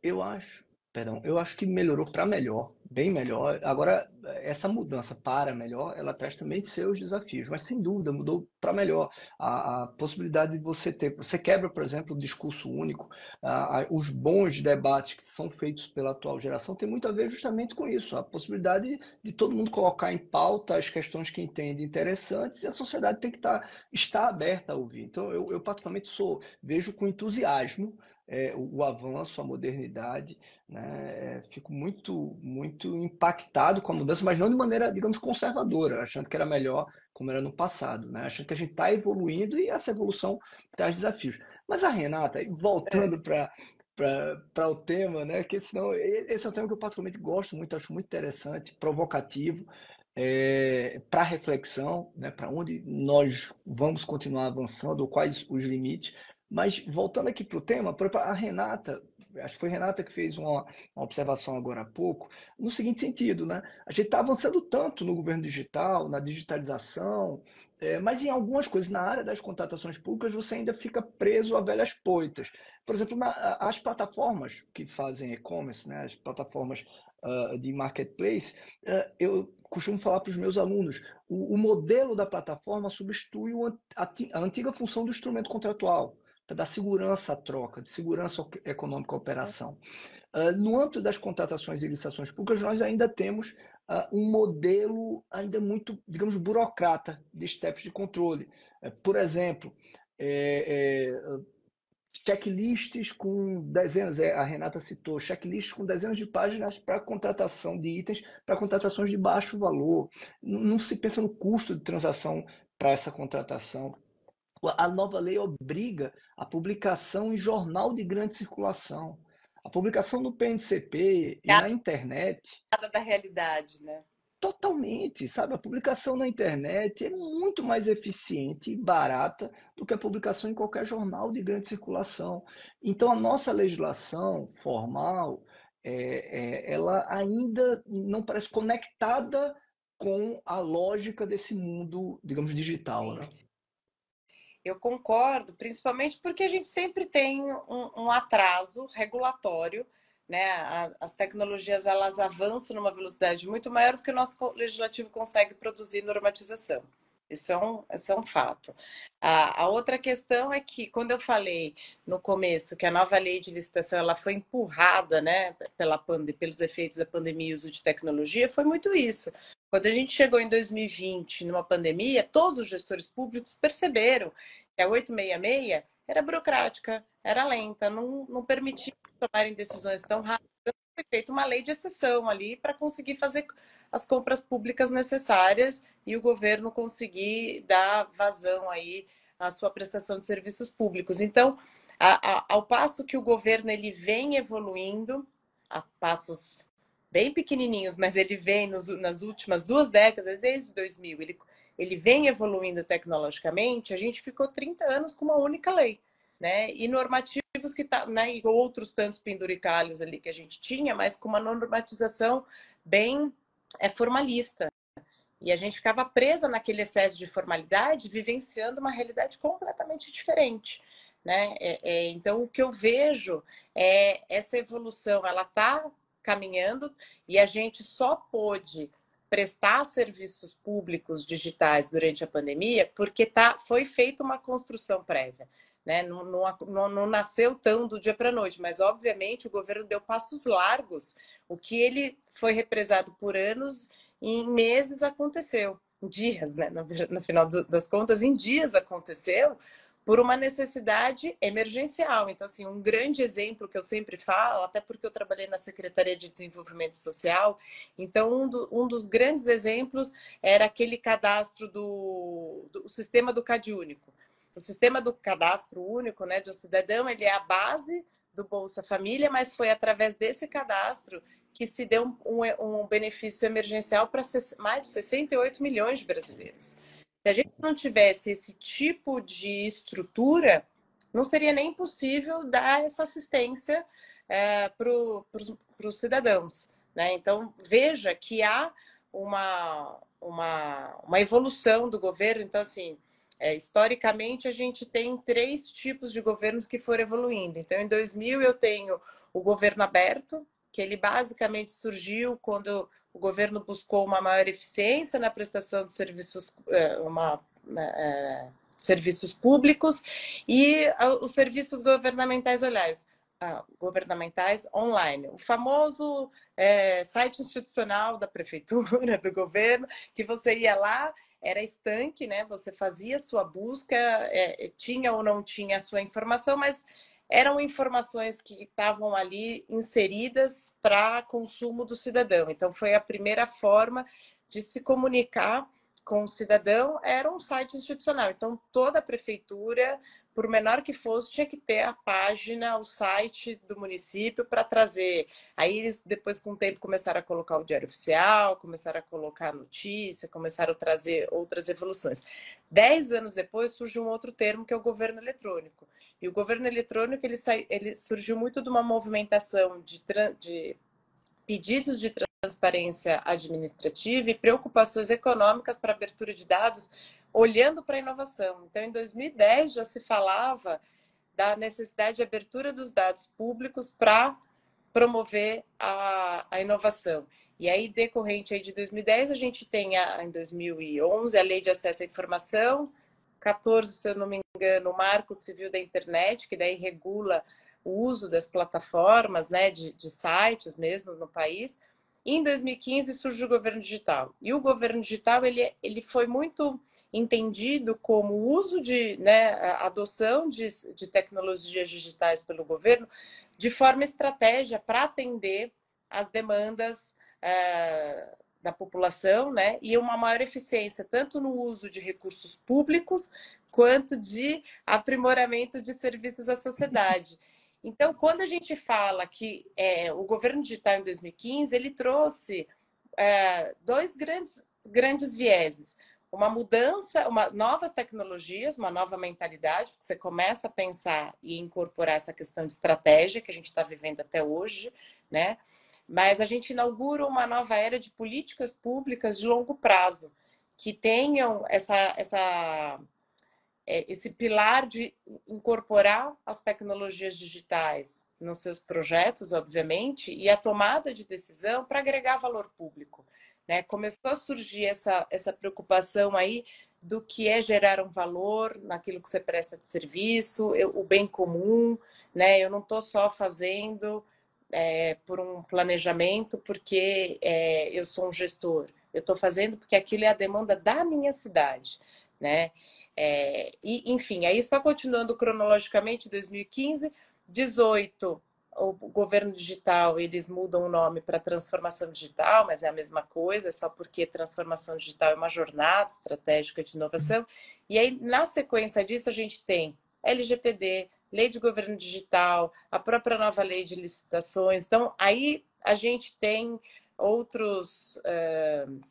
Eu acho, perdão, eu acho que melhorou para melhor, bem melhor. Agora, essa mudança para melhor, ela traz também seus desafios, mas sem dúvida mudou para melhor. A possibilidade de você quebra, por exemplo, o discurso único. Os bons debates que são feitos pela atual geração tem muito a ver justamente com isso. A possibilidade de todo mundo colocar em pauta as questões que entende interessantes e a sociedade tem que estar aberta a ouvir. Então, eu particularmente vejo com entusiasmo o avanço, a modernidade, né? Fico muito impactado com a mudança, mas não de maneira, digamos, conservadora, achando que era melhor como era no passado, né? Achando que a gente está evoluindo e essa evolução traz desafios. Mas a Renata, voltando para o tema, né? Que senão, esse é um tema que eu particularmente gosto muito, acho muito interessante, provocativo, para reflexão, né? Para onde nós vamos continuar avançando, ou quais os limites. Mas voltando aqui para o tema, a Renata, acho que foi a Renata que fez uma observação agora há pouco, no seguinte sentido, né? A gente está avançando tanto no governo digital, na digitalização, mas em algumas coisas, na área das contratações públicas, você ainda fica preso a velhas poitas. Por exemplo, as plataformas que fazem e-commerce, né? As plataformas de marketplace, eu costumo falar para os meus alunos, o modelo da plataforma substitui a antiga função do instrumento contratual para dar segurança à troca, de segurança econômica à operação. No âmbito das contratações e licitações públicas, nós ainda temos um modelo ainda muito, digamos, burocrata de steps de controle. Por exemplo, é, é, checklists com dezenas, a Renata citou, checklists com dezenas de páginas para contratação de itens, para contratações de baixo valor. Não se pensa no custo de transação para essa contratação. A nova lei obriga a publicação em jornal de grande circulação. A publicação no PNCP e na internet, Nada da realidade, né? totalmente, sabe? A publicação na internet é muito mais eficiente e barata do que a publicação em qualquer jornal de grande circulação. Então, a nossa legislação formal, ela ainda não parece conectada com a lógica desse mundo, digamos, digital, Sim. né? Eu concordo, principalmente porque a gente sempre tem um atraso regulatório, né? As tecnologias elas avançam numa velocidade muito maior do que o nosso legislativo consegue produzir normatização. Isso é um fato. A outra questão é que, quando eu falei no começo que a nova lei de licitação ela foi empurrada, né, pelos efeitos da pandemia e uso de tecnologia, foi muito isso. Quando a gente chegou em 2020, numa pandemia, todos os gestores públicos perceberam que a 866 era burocrática, era lenta, não permitia tomarem decisões tão rápidas. Foi feita uma lei de exceção ali para conseguir fazer as compras públicas necessárias e o governo conseguir dar vazão aí à sua prestação de serviços públicos. Então, ao passo que o governo ele vem evoluindo, a passos bem pequenininhos, mas ele vem nas últimas 2 décadas, desde 2000, ele vem evoluindo tecnologicamente, a gente ficou 30 anos com uma única lei. Né? E normativos que tá, né? E outros tantos penduricalhos ali que a gente tinha, mas com uma normatização bem formalista. E a gente ficava presa naquele excesso de formalidade, vivenciando uma realidade completamente diferente. Né? Então, o que eu vejo é essa evolução, ela está caminhando e a gente só pôde prestar serviços públicos digitais durante a pandemia porque foi feita uma construção prévia. Né? Não nasceu tão do dia para a noite, mas obviamente o governo deu passos largos. O que ele foi represado por anos, em meses aconteceu, em dias, né? No final das contas, em dias aconteceu por uma necessidade emergencial. Então, assim, um grande exemplo que eu sempre falo, até porque eu trabalhei na Secretaria de Desenvolvimento Social, então um dos grandes exemplos era aquele cadastro do sistema do CadÚnico. O sistema do cadastro único, né, de um cidadão, ele é a base do Bolsa Família, mas foi através desse cadastro que se deu um benefício emergencial para mais de 68 milhões de brasileiros. Se a gente não tivesse esse tipo de estrutura, não seria nem possível dar essa assistência para os cidadãos. Né? Então, veja que há uma evolução do governo. Então, assim, historicamente, a gente tem 3 tipos de governos que foram evoluindo. Então, em 2000, eu tenho o governo aberto, que ele basicamente surgiu quando o governo buscou uma maior eficiência na prestação de serviços, serviços públicos e os serviços governamentais online. O famoso site institucional da prefeitura, do governo, que você ia lá, era estanque, né? Você fazia sua busca, tinha ou não tinha a sua informação, mas eram informações que estavam ali inseridas para consumo do cidadão. Então, foi a primeira forma de se comunicar com o cidadão, era um site institucional. Então, toda a prefeitura, por menor que fosse, tinha que ter a página, o site do município para trazer. Aí eles, depois, com o tempo, começaram a colocar o Diário Oficial, começaram a colocar notícia, começaram a trazer outras evoluções. 10 anos depois, surge um outro termo, que é o governo eletrônico. E o governo eletrônico ele surgiu muito de uma movimentação de pedidos de transparência administrativa e preocupações econômicas para abertura de dados, olhando para a inovação. Então, em 2010 já se falava da necessidade de abertura dos dados públicos para promover a inovação. E aí, decorrente aí de 2010, a gente tem, em 2011, a Lei de Acesso à Informação, 14, se eu não me engano, o Marco Civil da Internet, que daí regula o uso das plataformas, né, de sites mesmo no país. E em 2015 surge o governo digital. E o governo digital ele foi muito entendido como uso de, né, adoção de tecnologias digitais pelo governo de forma estratégia para atender as demandas da população, né, e uma maior eficiência tanto no uso de recursos públicos quanto de aprimoramento de serviços à sociedade. Então, quando a gente fala que o governo digital em 2015, ele trouxe 2 grandes vieses. Uma mudança, novas tecnologias, uma nova mentalidade, porque você começa a pensar e incorporar essa questão de estratégia que a gente está vivendo até hoje, né? Mas a gente inaugura uma nova era de políticas públicas de longo prazo, que tenham esse pilar de incorporar as tecnologias digitais nos seus projetos, obviamente, e a tomada de decisão para agregar valor público. Né? Começou a surgir essa preocupação aí do que é gerar um valor naquilo que você presta de serviço, o bem comum, né? Eu não estou só fazendo por um planejamento, porque eu sou um gestor. Eu estou fazendo porque aquilo é a demanda da minha cidade, né? E, enfim, aí só continuando cronologicamente, 2015, 18, o governo digital, eles mudam o nome para transformação digital, mas é a mesma coisa, só porque transformação digital é uma jornada estratégica de inovação. E aí, na sequência disso, a gente tem LGPD, Lei de Governo Digital, a própria nova lei de licitações. Então, aí a gente tem outros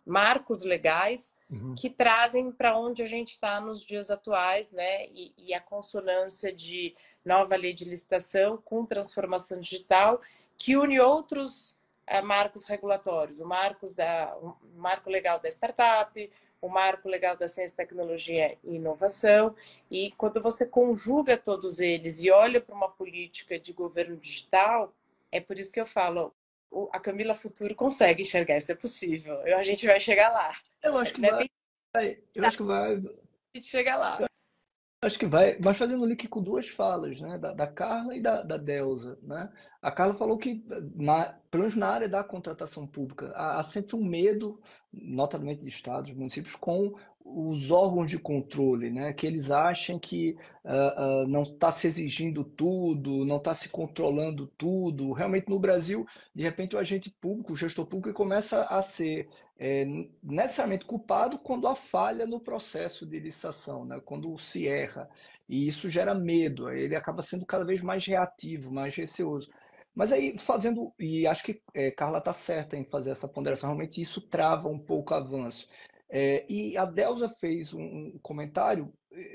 marcos legais que trazem para onde a gente está nos dias atuais, né? E a consonância de nova lei de licitação com transformação digital, que une outros marcos regulatórios, o marco legal da startup, o marco legal da ciência, tecnologia e inovação. E quando você conjuga todos eles e olha para uma política de governo digital, é por isso que eu falo, a Camila Futuro consegue enxergar, isso é possível. A gente vai chegar lá. Eu acho que Né? vai, eu acho que vai, A gente chega lá. acho que vai, mas fazendo link com duas falas, né, da Carla e da Delza, né? A Carla falou que, pelo menos na área da contratação pública, há sempre um medo, notadamente de estados, municípios, com os órgãos de controle, né? Que eles achem que não está se exigindo tudo, não está se controlando tudo. Realmente, no Brasil, de repente, o agente público, o gestor público, começa a ser é, necessariamente culpado quando há falha no processo de licitação, né? Quando se erra. E isso gera medo, ele acaba sendo cada vez mais reativo, mais receoso. Mas aí, fazendo, e acho que Carla está certa em fazer essa ponderação, realmente isso trava um pouco o avanço. E a Delza fez um comentário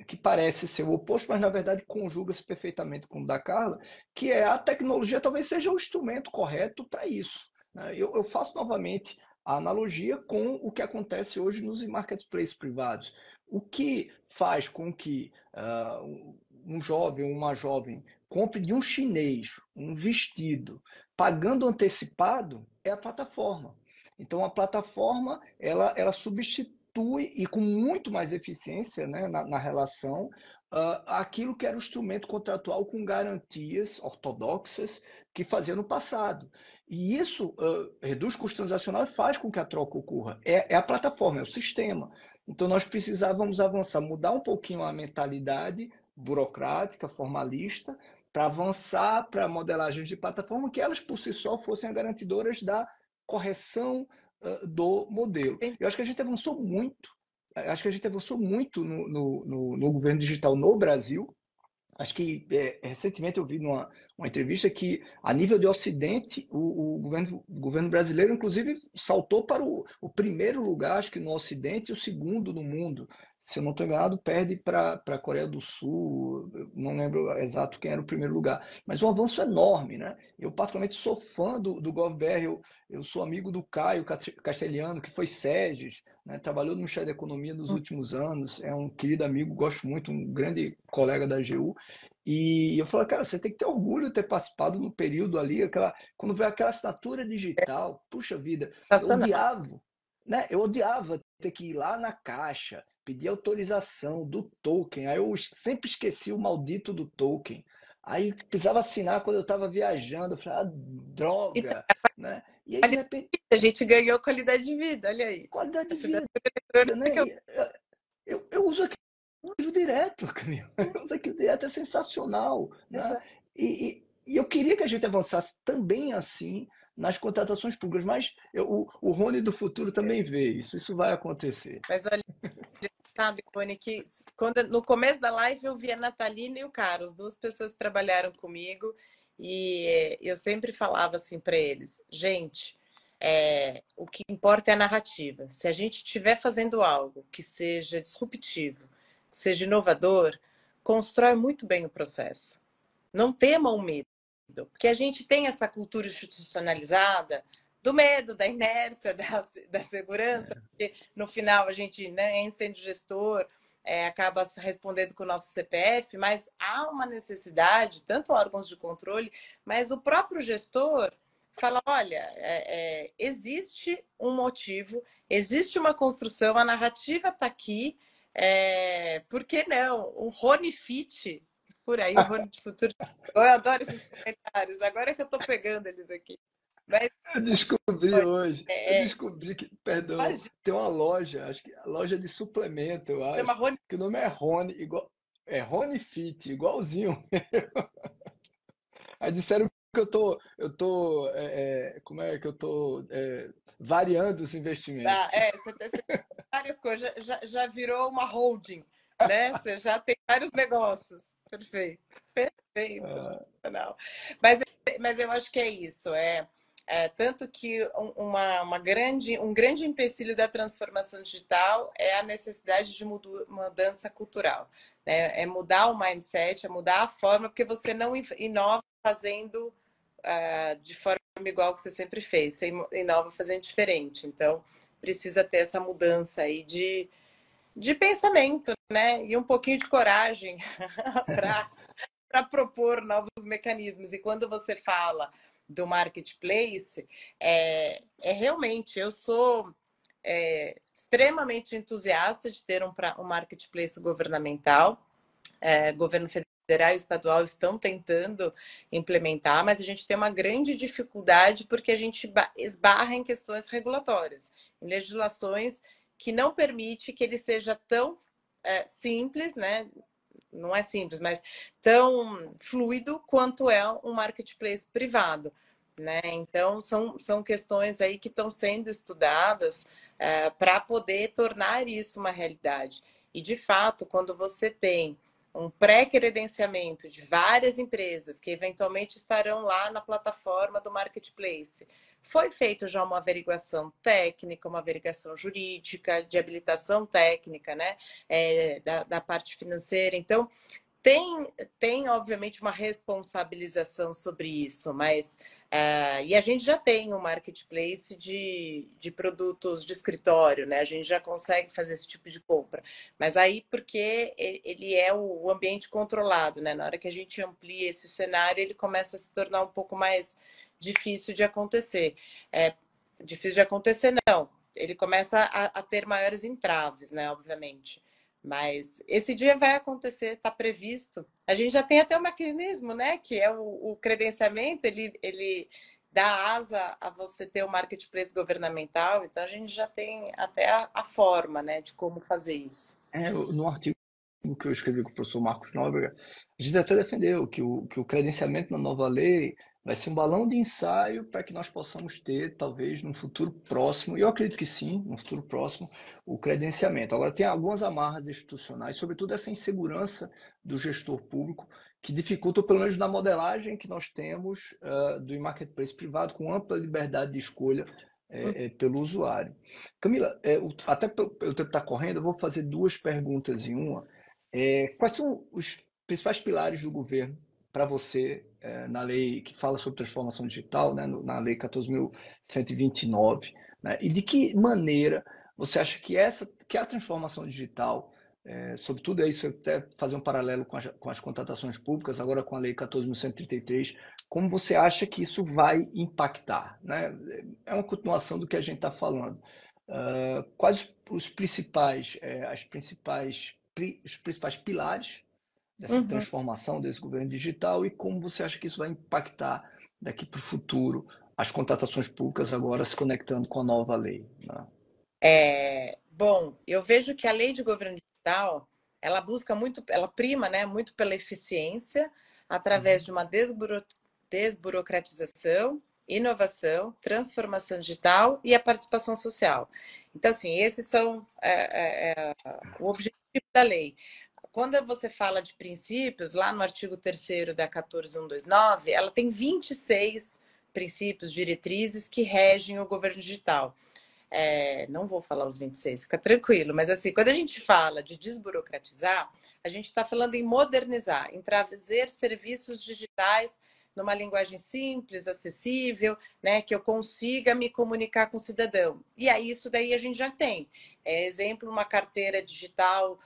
que parece ser o oposto, mas na verdade conjuga-se perfeitamente com o da Carla, que é a tecnologia talvez seja o instrumento correto para isso, né? Eu faço novamente a analogia com o que acontece hoje nos marketplaces privados. O que faz com que um jovem ou uma jovem compre de um chinês um vestido pagando antecipado é a plataforma. Então a plataforma ela substitui e com muito mais eficiência, né, na relação aquilo que era o instrumento contratual com garantias ortodoxas que fazia no passado. E isso reduz custo transacional e faz com que a troca ocorra. É a plataforma, é o sistema. Então nós precisávamos avançar, mudar um pouquinho a mentalidade burocrática, formalista, para avançar para modelagens de plataforma que elas por si só fossem garantidoras da correção do modelo. Eu acho que a gente avançou muito, no governo digital no Brasil. Acho que recentemente eu vi uma entrevista que, a nível de Ocidente, o governo brasileiro, inclusive, saltou para o primeiro lugar, acho que no Ocidente, e o segundo no mundo. Se eu não estou enganado, perde para a Coreia do Sul, eu não lembro exato quem era o primeiro lugar. Mas um avanço enorme, né? Eu, particularmente, sou fã do GovBR, eu sou amigo do Caio Castelhano, que foi SEGES, né? Trabalhou no Ministério da Economia nos últimos anos, é um querido amigo, gosto muito, um grande colega da AGU. E eu falei, cara, você tem que ter orgulho de ter participado no período ali, quando veio aquela assinatura digital, puxa vida, eu Sensacional. odiava, né? Eu odiava ter que ir lá na caixa, pedir autorização do token, aí eu sempre esqueci o maldito do token. Aí precisava assinar quando eu estava viajando, eu falei, Então, droga, né? E aí, de repente, a gente ganhou qualidade de vida, olha aí. qualidade de Assinatura vida, né? eletrônica. E, eu uso aquilo direto, Camilo. Eu uso aquilo direto, é sensacional, né? Exato. E eu queria que a gente avançasse também assim nas contratações públicas, mas o Rony do futuro também vê isso, isso vai acontecer. Mas olha, sabe, Rony, que no começo da live eu vi a Natalina e o Carlos, duas pessoas que trabalharam comigo, e eu sempre falava assim para eles, gente, o que importa é a narrativa. Se a gente estiver fazendo algo que seja disruptivo, que seja inovador, constrói muito bem o processo. Não temam medo, porque a gente tem essa cultura institucionalizada do medo, da inércia, da segurança, porque no final a gente, né, é sendo gestor, acaba respondendo com o nosso CPF, mas há uma necessidade, tanto órgãos de controle, mas o próprio gestor fala, olha, existe um motivo, existe uma construção, a narrativa está aqui, por que não? Um Rony Fit, por aí, o Rony de Futuro. Eu adoro esses comentários, agora que eu estou pegando eles aqui. Mas, Eu descobri hoje, eu é, descobri que, perdão, imagina, tem uma loja, acho que a loja de suplemento, eu chama acho, Rony. que o nome é Rony, igual, é Rony Fit, igualzinho. Aí disseram que como é que eu tô variando os investimentos. Você tem várias coisas, já virou uma holding, né? Você já tem vários negócios. Perfeito, perfeito. Não. Mas, mas eu acho que é isso. Tanto que um grande empecilho da transformação digital é a necessidade de mudança cultural. Né? É mudar o mindset, é mudar a forma, porque você não inova fazendo de forma igual que você sempre fez, você inova fazendo diferente. Então, precisa ter essa mudança aí de pensamento, né? E um pouquinho de coragem para propor novos mecanismos. E quando você fala do marketplace, é realmente, eu sou extremamente entusiasta de ter um marketplace governamental. Governo federal e estadual estão tentando implementar, mas a gente tem uma grande dificuldade porque a gente esbarra em questões regulatórias, em legislações que não permite que ele seja tão simples, né? Não é simples, mas tão fluido quanto é um marketplace privado, né? Então, são questões aí que estão sendo estudadas para poder tornar isso uma realidade. E, de fato, quando você tem um pré-credenciamento de várias empresas que eventualmente estarão lá na plataforma do marketplace, foi feito já uma averiguação técnica, uma averiguação jurídica, de habilitação técnica, né? Da parte financeira. Então, obviamente, uma responsabilização sobre isso, mas e a gente já tem um marketplace de produtos de escritório, né? A gente já consegue fazer esse tipo de compra. Mas aí porque ele é o ambiente controlado, né? Na hora que a gente amplia esse cenário, ele começa a se tornar um pouco mais difícil de acontecer. Difícil de acontecer, não. Ele começa a ter maiores entraves, né? Obviamente. Mas esse dia vai acontecer, está previsto. A gente já tem até um mecanismo, né? Que é o credenciamento, ele dá asa a você ter o marketplace governamental, então a gente já tem até a forma, né, de como fazer isso. No artigo que eu escrevi com o professor Marcos Nóbrega, a gente até defendeu que o credenciamento na nova lei vai ser um balão de ensaio para que nós possamos ter, talvez, num futuro próximo, e eu acredito que sim, no futuro próximo, o credenciamento. Agora, tem algumas amarras institucionais, sobretudo essa insegurança do gestor público, que dificulta, pelo menos na modelagem que nós temos do marketplace privado, com ampla liberdade de escolha pelo usuário. Camila, até pelo tempo estar correndo, eu vou fazer duas perguntas em uma. Quais são os principais pilares do governo para você na lei que fala sobre transformação digital, né, na lei 14.129, né? E de que maneira você acha que a transformação digital, sobretudo é isso, até fazer um paralelo com as contratações públicas, agora com a lei 14.133, como você acha que isso vai impactar, né? É uma continuação do que a gente está falando. Quais os principais pilares dessa Uhum. transformação desse governo digital e como você acha que isso vai impactar daqui para o futuro as contratações públicas agora se conectando com a nova lei, né? Bom, eu vejo que a lei de governo digital, ela busca muito, ela prima, né, muito pela eficiência, através Uhum. de uma desburocratização, inovação, transformação digital e a participação social. Então, assim, esses são o objetivo da lei. Quando você fala de princípios, lá no artigo 3º da 14.129, ela tem 26 princípios, diretrizes que regem o governo digital. Não vou falar os 26, fica tranquilo, mas assim, quando a gente fala de desburocratizar, a gente está falando em modernizar, em trazer serviços digitais numa linguagem simples, acessível, né, que eu consiga me comunicar com o cidadão. E aí isso daí a gente já tem. Exemplo, uma carteira digital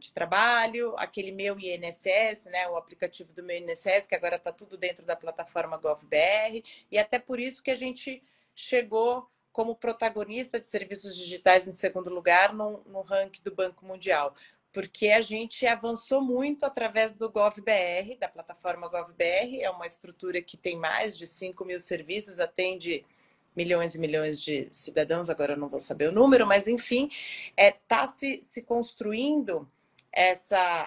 de trabalho, aquele meu INSS, né, o aplicativo do meu INSS, que agora está tudo dentro da plataforma GovBR, e até por isso que a gente chegou como protagonista de serviços digitais em segundo lugar no ranking do Banco Mundial, porque a gente avançou muito através do GovBR, da plataforma GovBR, é uma estrutura que tem mais de 5.000 serviços, atende milhões e milhões de cidadãos, agora eu não vou saber o número, mas enfim, está se construindo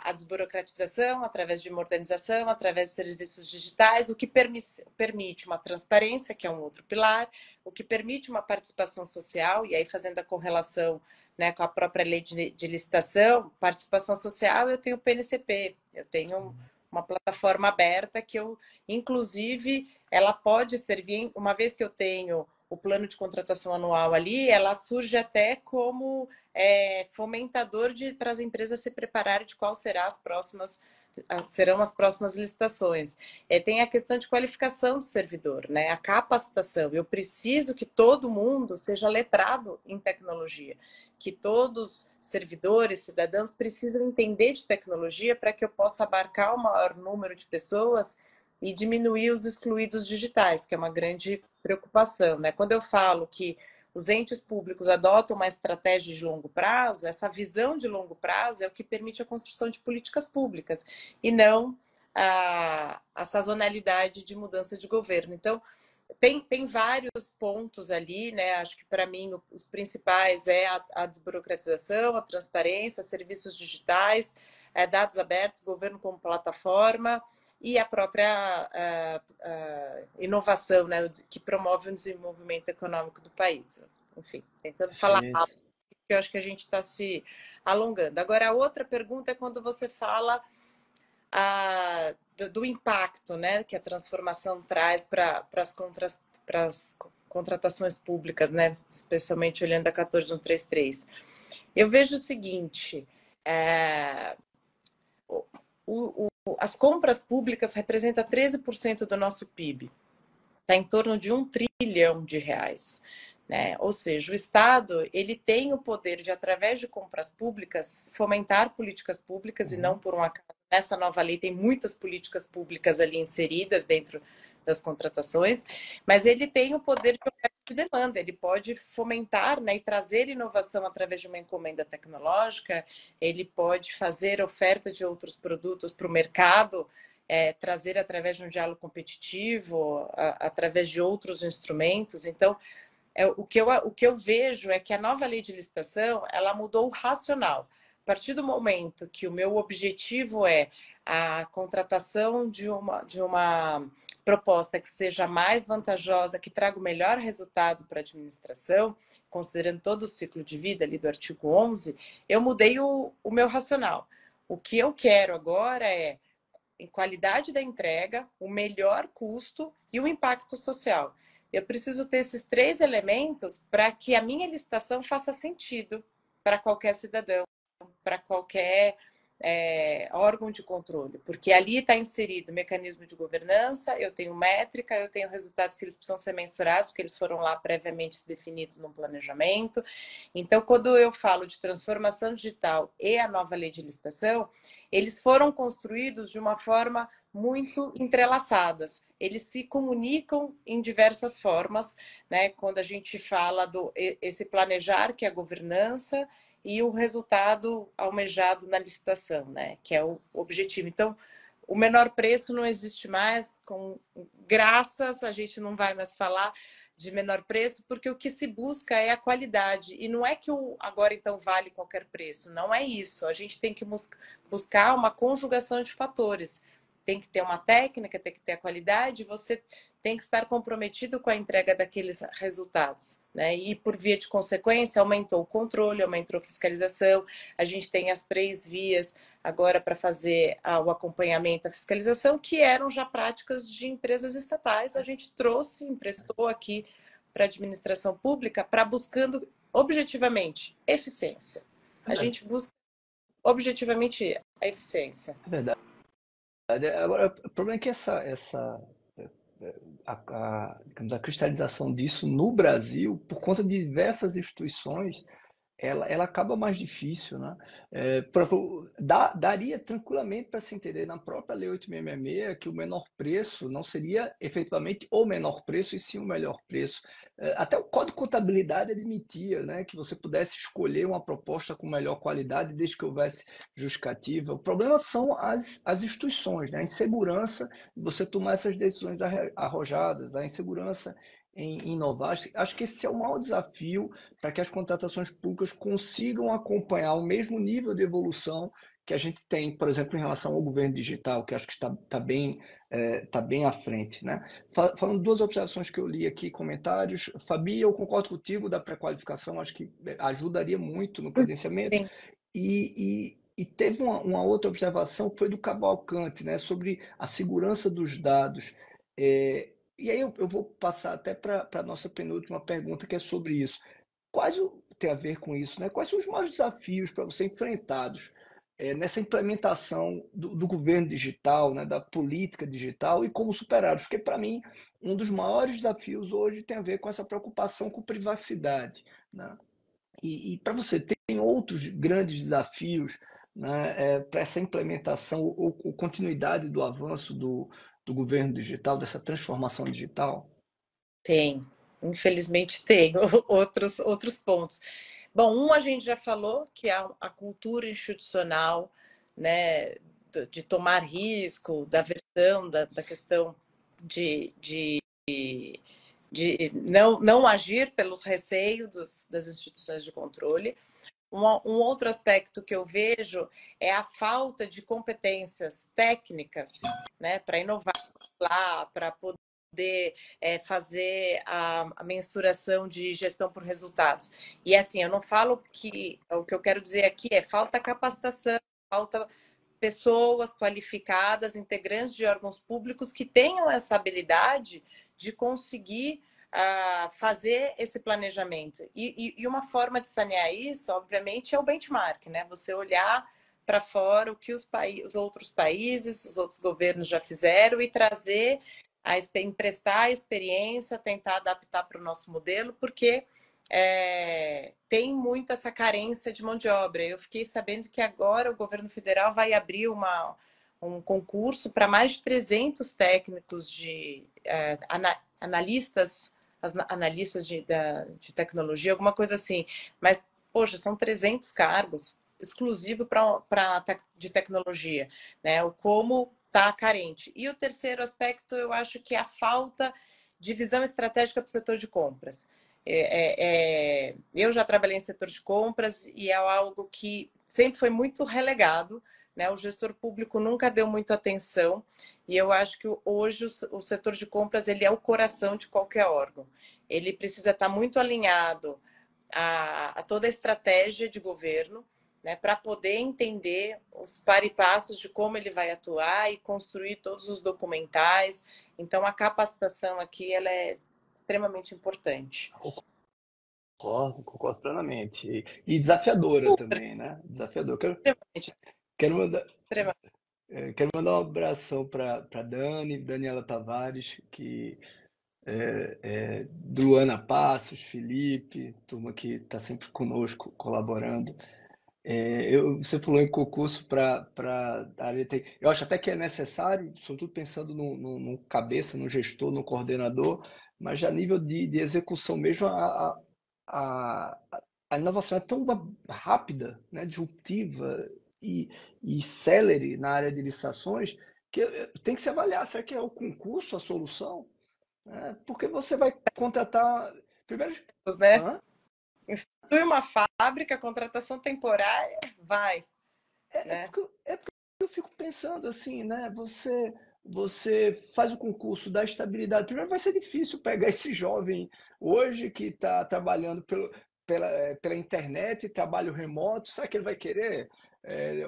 a desburocratização através de modernização, através de serviços digitais, o que permite uma transparência, que é um outro pilar, o que permite uma participação social, e aí fazendo a correlação, né, com a própria lei de licitação, participação social, eu tenho o PNCP, eu tenho uma plataforma aberta que eu, inclusive, ela pode servir, uma vez que eu tenho o plano de contratação anual ali, ela surge até como fomentador para as empresas se prepararem de qual serão as próximas licitações. Tem a questão de qualificação do servidor, né? A capacitação. Eu preciso que todo mundo seja letrado em tecnologia, que todos servidores, cidadãos precisam entender de tecnologia para que eu possa abarcar o maior número de pessoas e diminuir os excluídos digitais, que é uma grande preocupação, né? Quando eu falo que os entes públicos adotam uma estratégia de longo prazo, essa visão de longo prazo é o que permite a construção de políticas públicas e não a sazonalidade de mudança de governo. Então, tem vários pontos ali, né? Acho que para mim os principais é a desburocratização, a transparência, serviços digitais, dados abertos, governo como plataforma e a própria inovação, né? Que promove o desenvolvimento econômico do país. Enfim, tentando falar Perfeito. rápido, porque eu acho que a gente está se alongando. Agora, a outra pergunta é quando você fala do impacto, né, que a transformação traz para as contratações públicas, né, especialmente olhando a 14133. Eu vejo o seguinte, as compras públicas representam 13% do nosso PIB, está em torno de R$ 1 trilhão. Né? Ou seja, o Estado ele tem o poder de, através de compras públicas, fomentar políticas públicas e não por um acaso. Nessa nova lei tem muitas políticas públicas ali inseridas dentro das contratações, mas ele tem o poder de oferta de demanda, ele pode fomentar, né, e trazer inovação através de uma encomenda tecnológica, ele pode fazer oferta de outros produtos para o mercado, trazer através de um diálogo competitivo, através de outros instrumentos. Então, o que eu vejo é que a nova lei de licitação, ela mudou o racional. A partir do momento que o meu objetivo é a contratação de uma proposta que seja mais vantajosa, que traga o melhor resultado para a administração, considerando todo o ciclo de vida ali do artigo 11, eu mudei o meu racional. O que eu quero agora é em qualidade da entrega, o melhor custo e o impacto social. Eu preciso ter esses três elementos para que a minha licitação faça sentido para qualquer cidadão, para qualquer órgão de controle, porque ali está inserido mecanismo de governança, eu tenho métrica, eu tenho resultados que eles precisam ser mensurados, porque eles foram lá previamente definidos no planejamento. Então, quando eu falo de transformação digital e a nova lei de licitação, eles foram construídos de uma forma muito entrelaçadas. Eles se comunicam em diversas formas, né? Quando a gente fala do esse planejar, que é a governança, e o resultado almejado na licitação, né? Que é o objetivo. Então, o menor preço não existe mais, com graças, a gente não vai mais falar de menor preço, porque o que se busca é a qualidade. E não é que o agora então vale qualquer preço, não é isso. A gente tem que buscar uma conjugação de fatores. Tem que ter uma técnica, tem que ter a qualidade, você tem que estar comprometido com a entrega daqueles resultados, né? E por via de consequência, aumentou o controle, aumentou a fiscalização. A gente tem as 3 vias agora para fazer o acompanhamento, a fiscalização, que eram já práticas de empresas estatais. A gente trouxe, emprestou aqui para a administração pública, para buscando objetivamente eficiência. A gente busca objetivamente a eficiência. É verdade. Agora, o problema é que digamos, a cristalização disso no Brasil, por conta de diversas instituições, ela acaba mais difícil, né? Daria tranquilamente para se entender na própria Lei 8666 que o menor preço não seria efetivamente o menor preço, e sim o melhor preço. Até o Código de Contabilidade admitia, né, que você pudesse escolher uma proposta com melhor qualidade desde que houvesse justificativa. O problema são as instituições, né? A insegurança de você tomar essas decisões arrojadas, a insegurança em inovar. Acho que esse é o maior desafio para que as contratações públicas consigam acompanhar o mesmo nível de evolução que a gente tem, por exemplo, em relação ao governo digital, que acho que está bem à frente. Né? Falando duas observações que eu li aqui, comentários. Fabi, eu concordo contigo da pré-qualificação, acho que ajudaria muito no credenciamento. Sim. E teve uma outra observação que foi do Cavalcante, né, sobre a segurança dos dados. E aí eu vou passar até para a nossa penúltima pergunta, que é sobre isso. Tem a ver com isso, né? Quais são os maiores desafios para você enfrentados nessa implementação do governo digital, né, da política digital, e como superá-los? Porque, para mim, um dos maiores desafios hoje tem a ver com essa preocupação com privacidade, né? E para você, tem outros grandes desafios, né, para essa implementação ou continuidade do avanço do governo digital, dessa transformação digital? Tem, infelizmente tem outros pontos. Bom, a gente já falou, que é a cultura institucional, né, de tomar risco, da versão, da questão de, de não agir pelos receios das instituições de controle. Um outro aspecto que eu vejo é a falta de competências técnicas, né, para inovar lá, para poder fazer a mensuração de gestão por resultados. E assim, eu não falo que o que eu quero dizer aqui é falta capacitação, falta pessoas qualificadas, integrantes de órgãos públicos que tenham essa habilidade de conseguir fazer esse planejamento. E uma forma de sanear isso, obviamente, é o benchmark, né? Você olhar para fora o que os outros países, os outros governos já fizeram e trazer, emprestar a experiência, tentar adaptar para o nosso modelo, porque tem muito essa carência de mão de obra. Eu fiquei sabendo que agora o governo federal vai abrir um concurso para mais de 300 técnicos de analistas de tecnologia, alguma coisa assim. Mas, poxa, são 300 cargos exclusivos de tecnologia, né? O como está carente. E o terceiro aspecto, eu acho que é a falta de visão estratégica para o setor de compras. Eu já trabalhei em setor de compras e é algo que sempre foi muito relegado, né? O gestor público nunca deu muita atenção e eu acho que hoje o setor de compras ele é o coração de qualquer órgão. Ele precisa estar muito alinhado a toda a estratégia de governo, né, para poder entender os passos de como ele vai atuar e construir todos os documentais. Então, a capacitação aqui ela é extremamente importante. Concordo plenamente. E desafiadora também, né? Desafiadora. Extremamente, Quero mandar, extremamente. quero mandar um abração para Daniela Tavares, que Luana Passos, Felipe, turma que está sempre conosco, colaborando. Você falou em concurso para a área de Eu acho até que é necessário, sobretudo pensando no cabeça, no gestor, no coordenador, mas já a nível de execução mesmo, a, a inovação é tão rápida, né, disruptiva e, e célere na área de licitações que tem que se avaliar, será que é o concurso a solução? Porque você vai contratar. Primeiro. Né? Hã? Institui uma fábrica, contratação temporária, vai, né? Porque eu fico pensando assim, né? Você faz o concurso da estabilidade. Primeiro vai ser difícil pegar esse jovem hoje que está trabalhando pela internet, trabalho remoto. Será que ele vai querer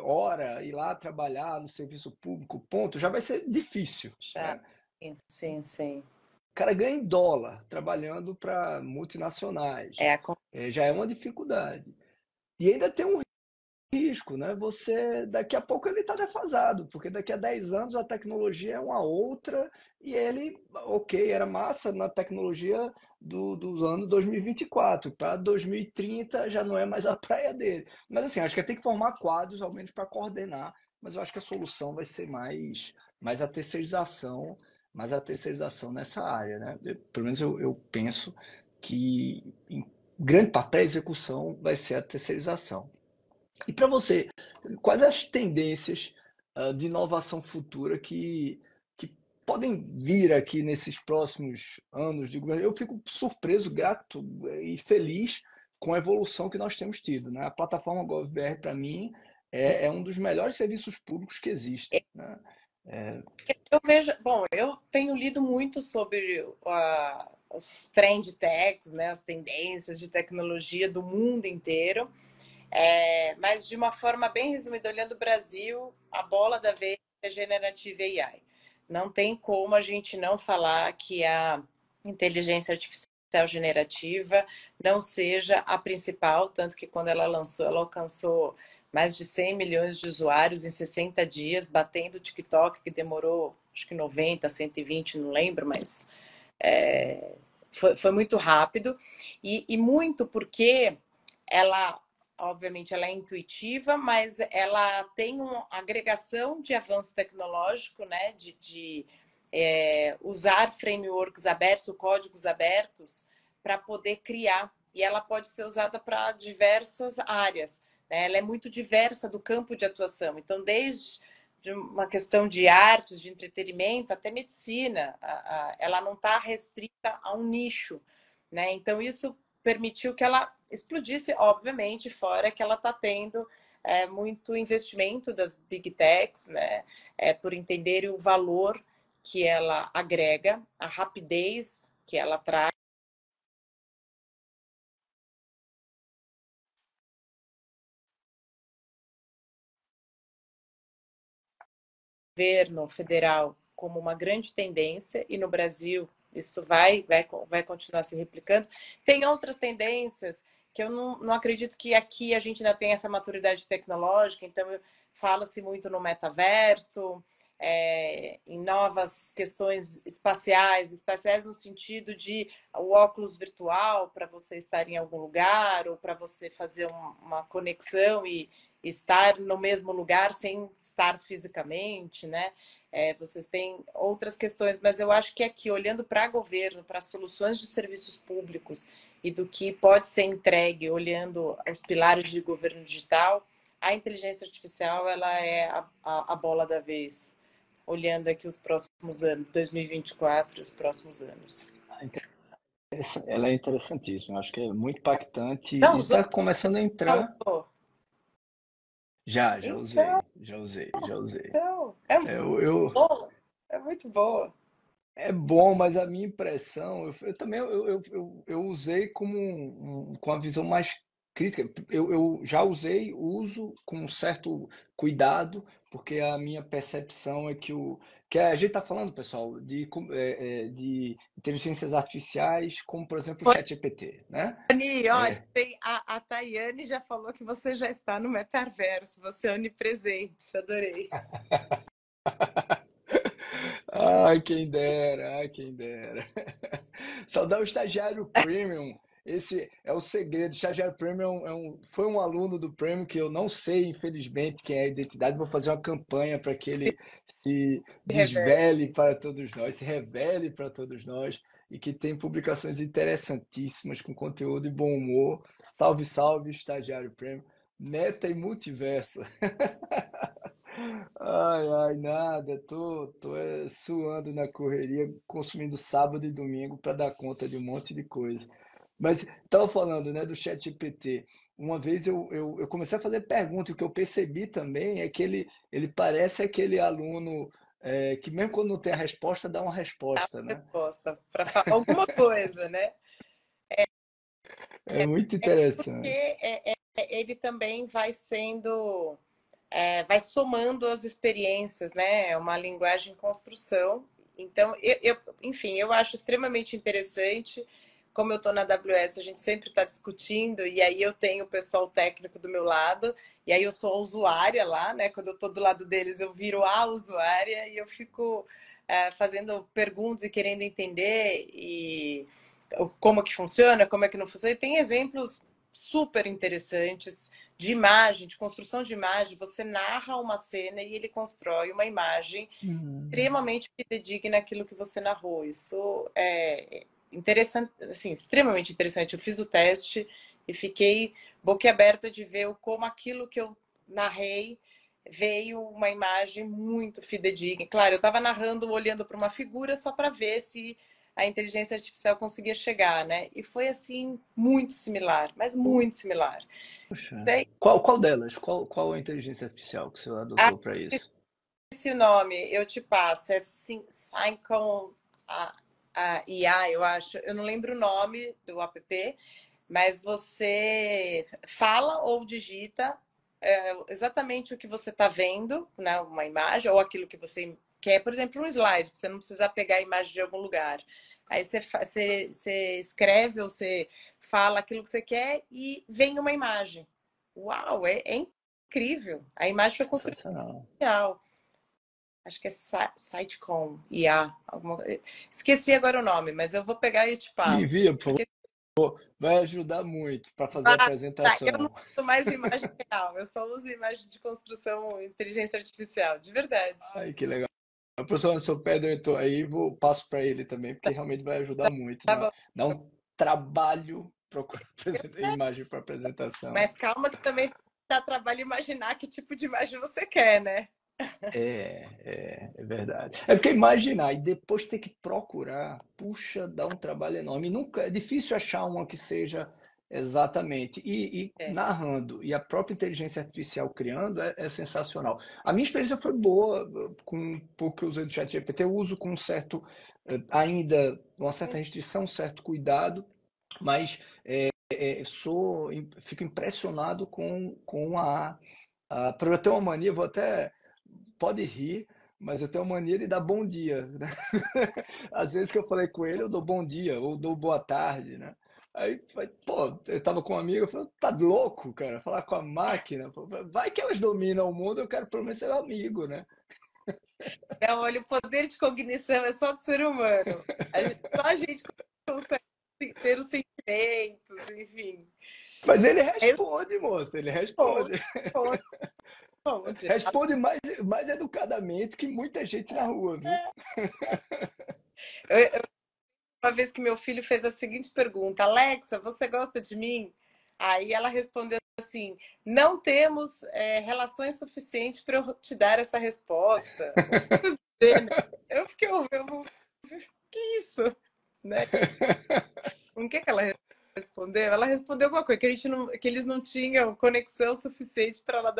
hora ir lá trabalhar no serviço público? Ponto. Já vai ser difícil, Já, né? sim, sim. O cara ganha em dólar trabalhando para multinacionais. É a Já é uma dificuldade. E ainda tem um risco, né? Você daqui a pouco ele está defasado, porque daqui a 10 anos a tecnologia é uma outra e ele, ok, era massa na tecnologia dos anos 2024, para 2030 já não é mais a praia dele. Mas assim, acho que tem que formar quadros, ao menos para coordenar, mas eu acho que a solução vai ser mais a terceirização, mais a terceirização nessa área, né? Pelo menos eu penso que em grande parte da execução vai ser a terceirização. E para você, quais as tendências de inovação futura que podem vir aqui nesses próximos anos de governo? Eu fico surpreso, grato e feliz com a evolução que nós temos tido, né? A plataforma GovBR, para mim, é um dos melhores serviços públicos que existem, né? Eu vejo, bom, eu tenho lido muito sobre os trend techs, né, as tendências de tecnologia do mundo inteiro, mas de uma forma bem resumida, olhando o Brasil, a bola da vez é generative AI. Não tem como a gente não falar que a inteligência artificial generativa não seja a principal, tanto que quando ela lançou, ela alcançou mais de 100 milhões de usuários em 60 dias, batendo o TikTok, que demorou acho que 90, 120, não lembro, mas foi muito rápido. E muito porque ela, obviamente, ela é intuitiva, mas ela tem uma agregação de avanço tecnológico, né, usar frameworks abertos, códigos abertos, para poder criar. E ela pode ser usada para diversas áreas. Né? Ela é muito diversa do campo de atuação. Então, desde uma questão de artes, de entretenimento, até medicina, ela não está restrita a um nicho. Né? Então, isso permitiu que ela explodisse, obviamente, fora que ela está tendo muito investimento das big techs, né? Por entenderem o valor que ela agrega, a rapidez que ela traz. Governo federal como uma grande tendência, e no Brasil isso vai continuar se replicando. Tem outras tendências que eu não acredito que aqui a gente ainda tem essa maturidade tecnológica, então fala-se muito no metaverso, em novas questões espaciais no sentido de o óculos virtual para você estar em algum lugar ou para você fazer uma conexão e estar no mesmo lugar sem estar fisicamente, né? Vocês têm outras questões, mas eu acho que aqui, olhando para governo, para soluções de serviços públicos e do que pode ser entregue, olhando os pilares de governo digital, a inteligência artificial ela é a bola da vez, olhando aqui os próximos anos, 2024, os próximos anos. Ela é interessantíssima, acho que é muito impactante Não, e usou? está começando a Não entrar. usou? Já Então, usei, já usei, já usei. é muito Eu, boa. É muito boa. é bom, mas a minha impressão, eu também eu usei como com a visão mais crítica. Eu já usei, uso com um certo cuidado, porque a minha percepção é que a gente está falando, pessoal, de inteligências artificiais, como por exemplo o ChatGPT, né? Ani, olha, É, a Tayane já falou que você já está no metaverso, você é onipresente, adorei. ai, quem dera, ai, quem dera. Saudar o estagiário Premium. Esse é o segredo. O estagiário Premium foi um aluno do Premium que eu não sei, infelizmente, quem é a identidade. Vou fazer uma campanha para que ele se Reverso. desvele para todos nós, se revele para todos nós e que tem publicações interessantíssimas com conteúdo e bom humor. Salve, salve, estagiário Premium. Meta e multiverso. Ai, ai, nada. Tô suando na correria, consumindo sábado e domingo para dar conta de um monte de coisa. Mas estava falando, né, do ChatGPT. Uma vez eu comecei a fazer pergunta, e o que eu percebi também é que ele parece aquele aluno que mesmo quando não tem a resposta, dá uma resposta, né? Resposta para falar alguma coisa, né? É muito Porque interessante. ele também vai sendo, vai somando as experiências, né? É uma linguagem em construção. Então, enfim, eu acho extremamente interessante. Como eu estou na AWS, a gente sempre está discutindo, e aí eu tenho o pessoal técnico do meu lado, e aí eu sou a usuária lá, né? Quando eu estou do lado deles, eu viro a usuária e eu fico fazendo perguntas e querendo entender e como que funciona, como é que não funciona. E tem exemplos super interessantes de imagem, de construção de imagem. Você narra uma cena e ele constrói uma imagem Hum. extremamente fidedigna aquilo que você narrou. Isso é interessante, assim, extremamente interessante. Eu fiz o teste e fiquei boquiaberta de ver como aquilo que eu narrei veio uma imagem muito fidedigna. Claro, eu estava narrando olhando para uma figura só para ver se a inteligência artificial conseguia chegar, né? E foi assim muito similar, mas muito similar. Poxa. Sei, Qual delas? Qual a inteligência artificial que o senhor adotou para isso? esse nome eu te passo, é Syncon a IA, eu acho. Eu não lembro o nome do app, mas você fala ou digita exatamente o que você está vendo, né, uma imagem, ou aquilo que você quer, por exemplo, um slide, você não precisa pegar a imagem de algum lugar. Aí você escreve ou você fala aquilo que você quer e vem uma imagem. Uau, é incrível. A imagem foi construída. Sensacional. Acho que é Sitecom, IA. Esqueci agora o nome, mas eu vou pegar e te Me passo. envia, por favor. Porque Vai ajudar muito para fazer a eu não apresentação. uso mais imagem real, eu só uso imagem de construção inteligência artificial, de verdade. Ai, que legal. O professor Anderson Pedro entrou aí, passo para ele também, porque realmente vai ajudar muito. Tá bom. Dá um trabalho procurar imagem para apresentação. Mas calma que também dá trabalho imaginar que tipo de imagem você quer, né? É verdade. É porque imaginar e depois ter que procurar, puxa, dá um trabalho enorme. Nunca, é difícil achar uma que seja exatamente. E É. narrando, e a própria inteligência artificial criando é sensacional. A minha experiência foi boa com um pouco que eu usei do ChatGPT. Eu uso com um certo, ainda, uma certa restrição, um certo cuidado, mas fico impressionado com para eu ter uma mania, vou até pode rir, mas eu tenho uma mania de dar bom dia, né? Às vezes que eu falei com ele, eu dou bom dia ou dou boa tarde, né? Aí, pô, eu tava com um amigo, eu falei, tá louco, cara? Falar com a máquina, pô, vai que elas dominam o mundo, eu quero pelo menos ser amigo, né? Não, olha, o poder de cognição é só do ser humano. Só a gente consegue ter os sentimentos, enfim. Mas ele responde, moça, ele responde. Responde, responde, responde. Responde mais educadamente que muita gente na rua, viu? Uma vez que meu filho fez a seguinte pergunta: Alexa, você gosta de mim? Aí ela respondeu assim: não temos relações suficientes para eu te dar essa resposta. Eu fiquei ouvindo, que isso? Né? O que ela respondeu? Ela respondeu alguma coisa, que, que eles não tinham conexão suficiente para ela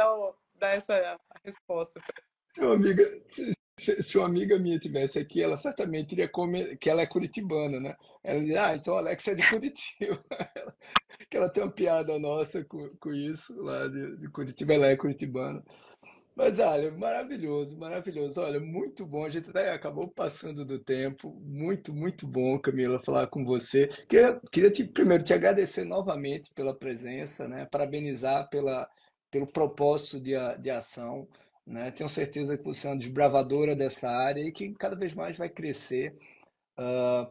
dar essa resposta. Se uma amiga, se uma amiga minha tivesse aqui, ela certamente iria comer, que ela é curitibana, né? Ela diria, então a Alexa é de Curitiba. Que ela tem uma piada nossa com isso, lá de Curitiba, ela é curitibana. Mas olha, maravilhoso, maravilhoso. Olha, muito bom. A gente até acabou passando do tempo. Muito, muito bom, Camila, falar com você. Queria primeiro te agradecer novamente pela presença, né? Parabenizar pelo propósito de ação, né? Tenho certeza que você é uma desbravadora dessa área e que cada vez mais vai crescer.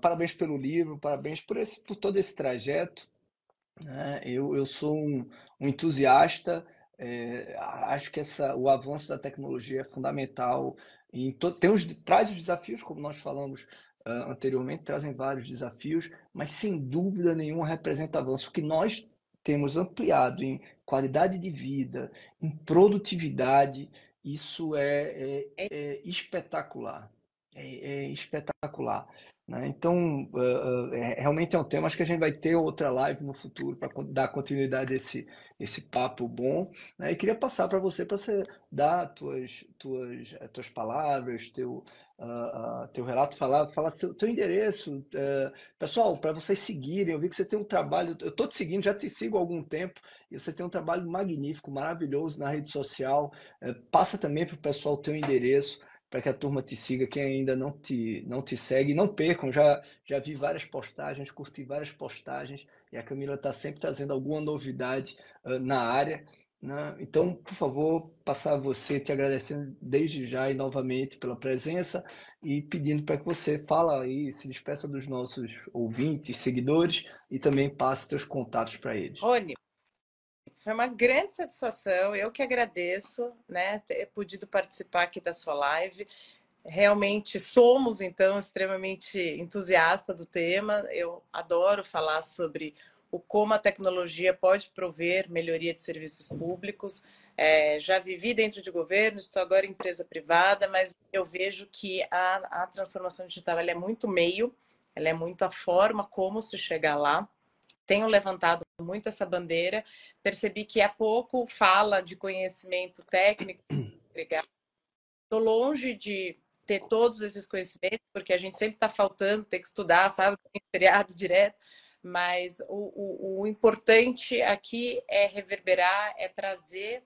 Parabéns pelo livro, parabéns por todo esse trajeto, né? Eu sou um entusiasta, acho que o avanço da tecnologia é fundamental. Traz os desafios, como nós falamos anteriormente, trazem vários desafios, mas sem dúvida nenhuma representa avanço. O que nós temos ampliado em qualidade de vida, em produtividade, isso é espetacular. É espetacular, né? Então, realmente é um tema. Acho que a gente vai ter outra live no futuro para dar continuidade a esse papo bom, né? E queria passar para você dar tuas palavras, teu relato, falar teu endereço. Pessoal, para vocês seguirem, eu vi que você tem um trabalho, eu estou te seguindo, já te sigo há algum tempo, e você tem um trabalho magnífico, maravilhoso na rede social. Passa também para o pessoal o teu endereço para que a turma te siga, quem ainda não te segue, não percam, já vi várias postagens, curti várias postagens, e a Camila está sempre trazendo alguma novidade na área, né? Então, por favor, passar a você, te agradecendo desde já e novamente pela presença e pedindo para que você fala aí, se despeça dos nossos ouvintes, seguidores e também passe seus contatos para eles. Rony, foi uma grande satisfação. Eu que agradeço, né, ter podido participar aqui da sua live. Realmente somos, então, extremamente entusiasta do tema. Eu adoro falar sobre o como a tecnologia pode prover melhoria de serviços públicos. Já vivi dentro de governo, estou agora em empresa privada, mas eu vejo que a transformação digital ela é muito meio, ela é muito a forma como se chegar lá. Tenho levantado muito essa bandeira, percebi que há pouco fala de conhecimento técnico. Estou longe de ter todos esses conhecimentos, porque a gente sempre está faltando, tem que estudar, sabe? Tem feriado direto, mas o importante aqui é reverberar, é trazer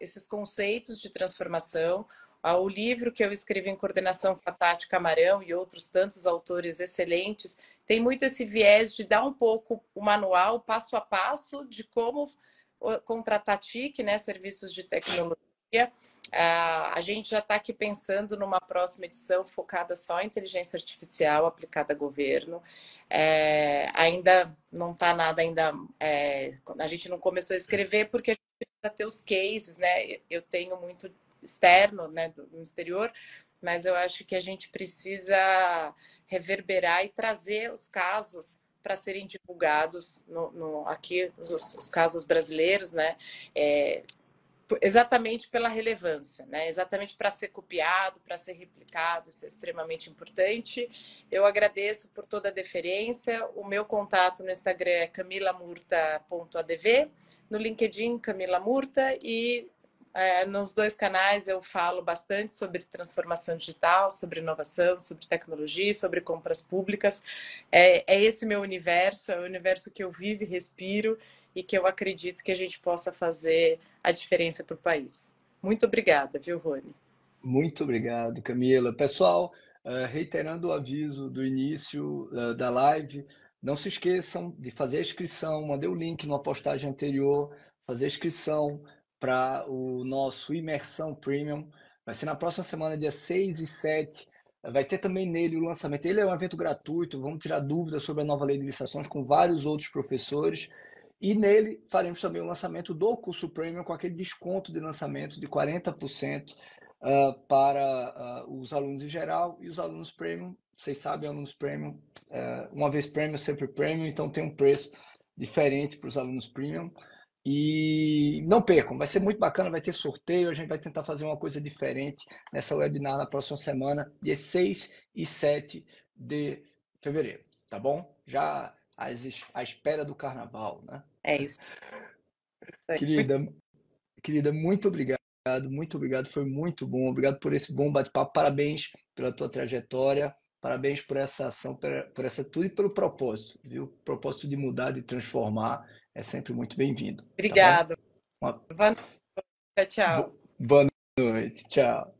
esses conceitos de transformação. O livro que eu escrevi em coordenação com a Tati Camarão e outros tantos autores excelentes tem muito esse viés de dar um pouco o manual, passo a passo, de como contratar TIC, né, serviços de tecnologia. A gente já está aqui pensando numa próxima edição focada só em inteligência artificial aplicada a governo. Ainda não está nada, a gente não começou a escrever porque a gente precisa ter os cases, né? Eu tenho muito externo, né, no exterior, mas eu acho que a gente precisa reverberar e trazer os casos para serem divulgados aqui, os casos brasileiros, né? É, exatamente pela relevância, né? Exatamente para ser copiado, para ser replicado, isso é extremamente importante. Eu agradeço por toda a deferência. O meu contato no Instagram é camilamurta.adv, no LinkedIn Camila Murta e nos dois canais eu falo bastante sobre transformação digital, sobre inovação, sobre tecnologia, sobre compras públicas. É esse meu universo, é o universo que eu vivo e respiro e que eu acredito que a gente possa fazer a diferença para o país. Muito obrigada, viu, Rony? Muito obrigado, Camila. Pessoal, reiterando o aviso do início da live, não se esqueçam de fazer a inscrição. Mandei o link numa postagem anterior, fazer a inscrição para o nosso Imersão Premium. Vai ser na próxima semana, dia 6 e 7. Vai ter também nele o lançamento. Ele é um evento gratuito, vamos tirar dúvidas sobre a nova lei de licitações com vários outros professores. E nele faremos também o lançamento do curso Premium com aquele desconto de lançamento de 40% para os alunos em geral e os alunos Premium. Vocês sabem, alunos Premium, uma vez Premium, sempre Premium, então tem um preço diferente para os alunos Premium. E não percam, vai ser muito bacana, vai ter sorteio, a gente vai tentar fazer uma coisa diferente nessa webinar na próxima semana, dia 6 e 7 de fevereiro, tá bom? Já à espera do carnaval, né? É isso. Muito Querida, querida, muito obrigado, foi muito bom. Obrigado por esse bom bate-papo. Parabéns pela tua trajetória, parabéns por essa ação, por essa tudo e pelo propósito, viu? O propósito de mudar, de transformar é sempre muito bem-vindo, tá bom? obrigada. Uma Boa noite. Tchau, tchau. boa noite, tchau.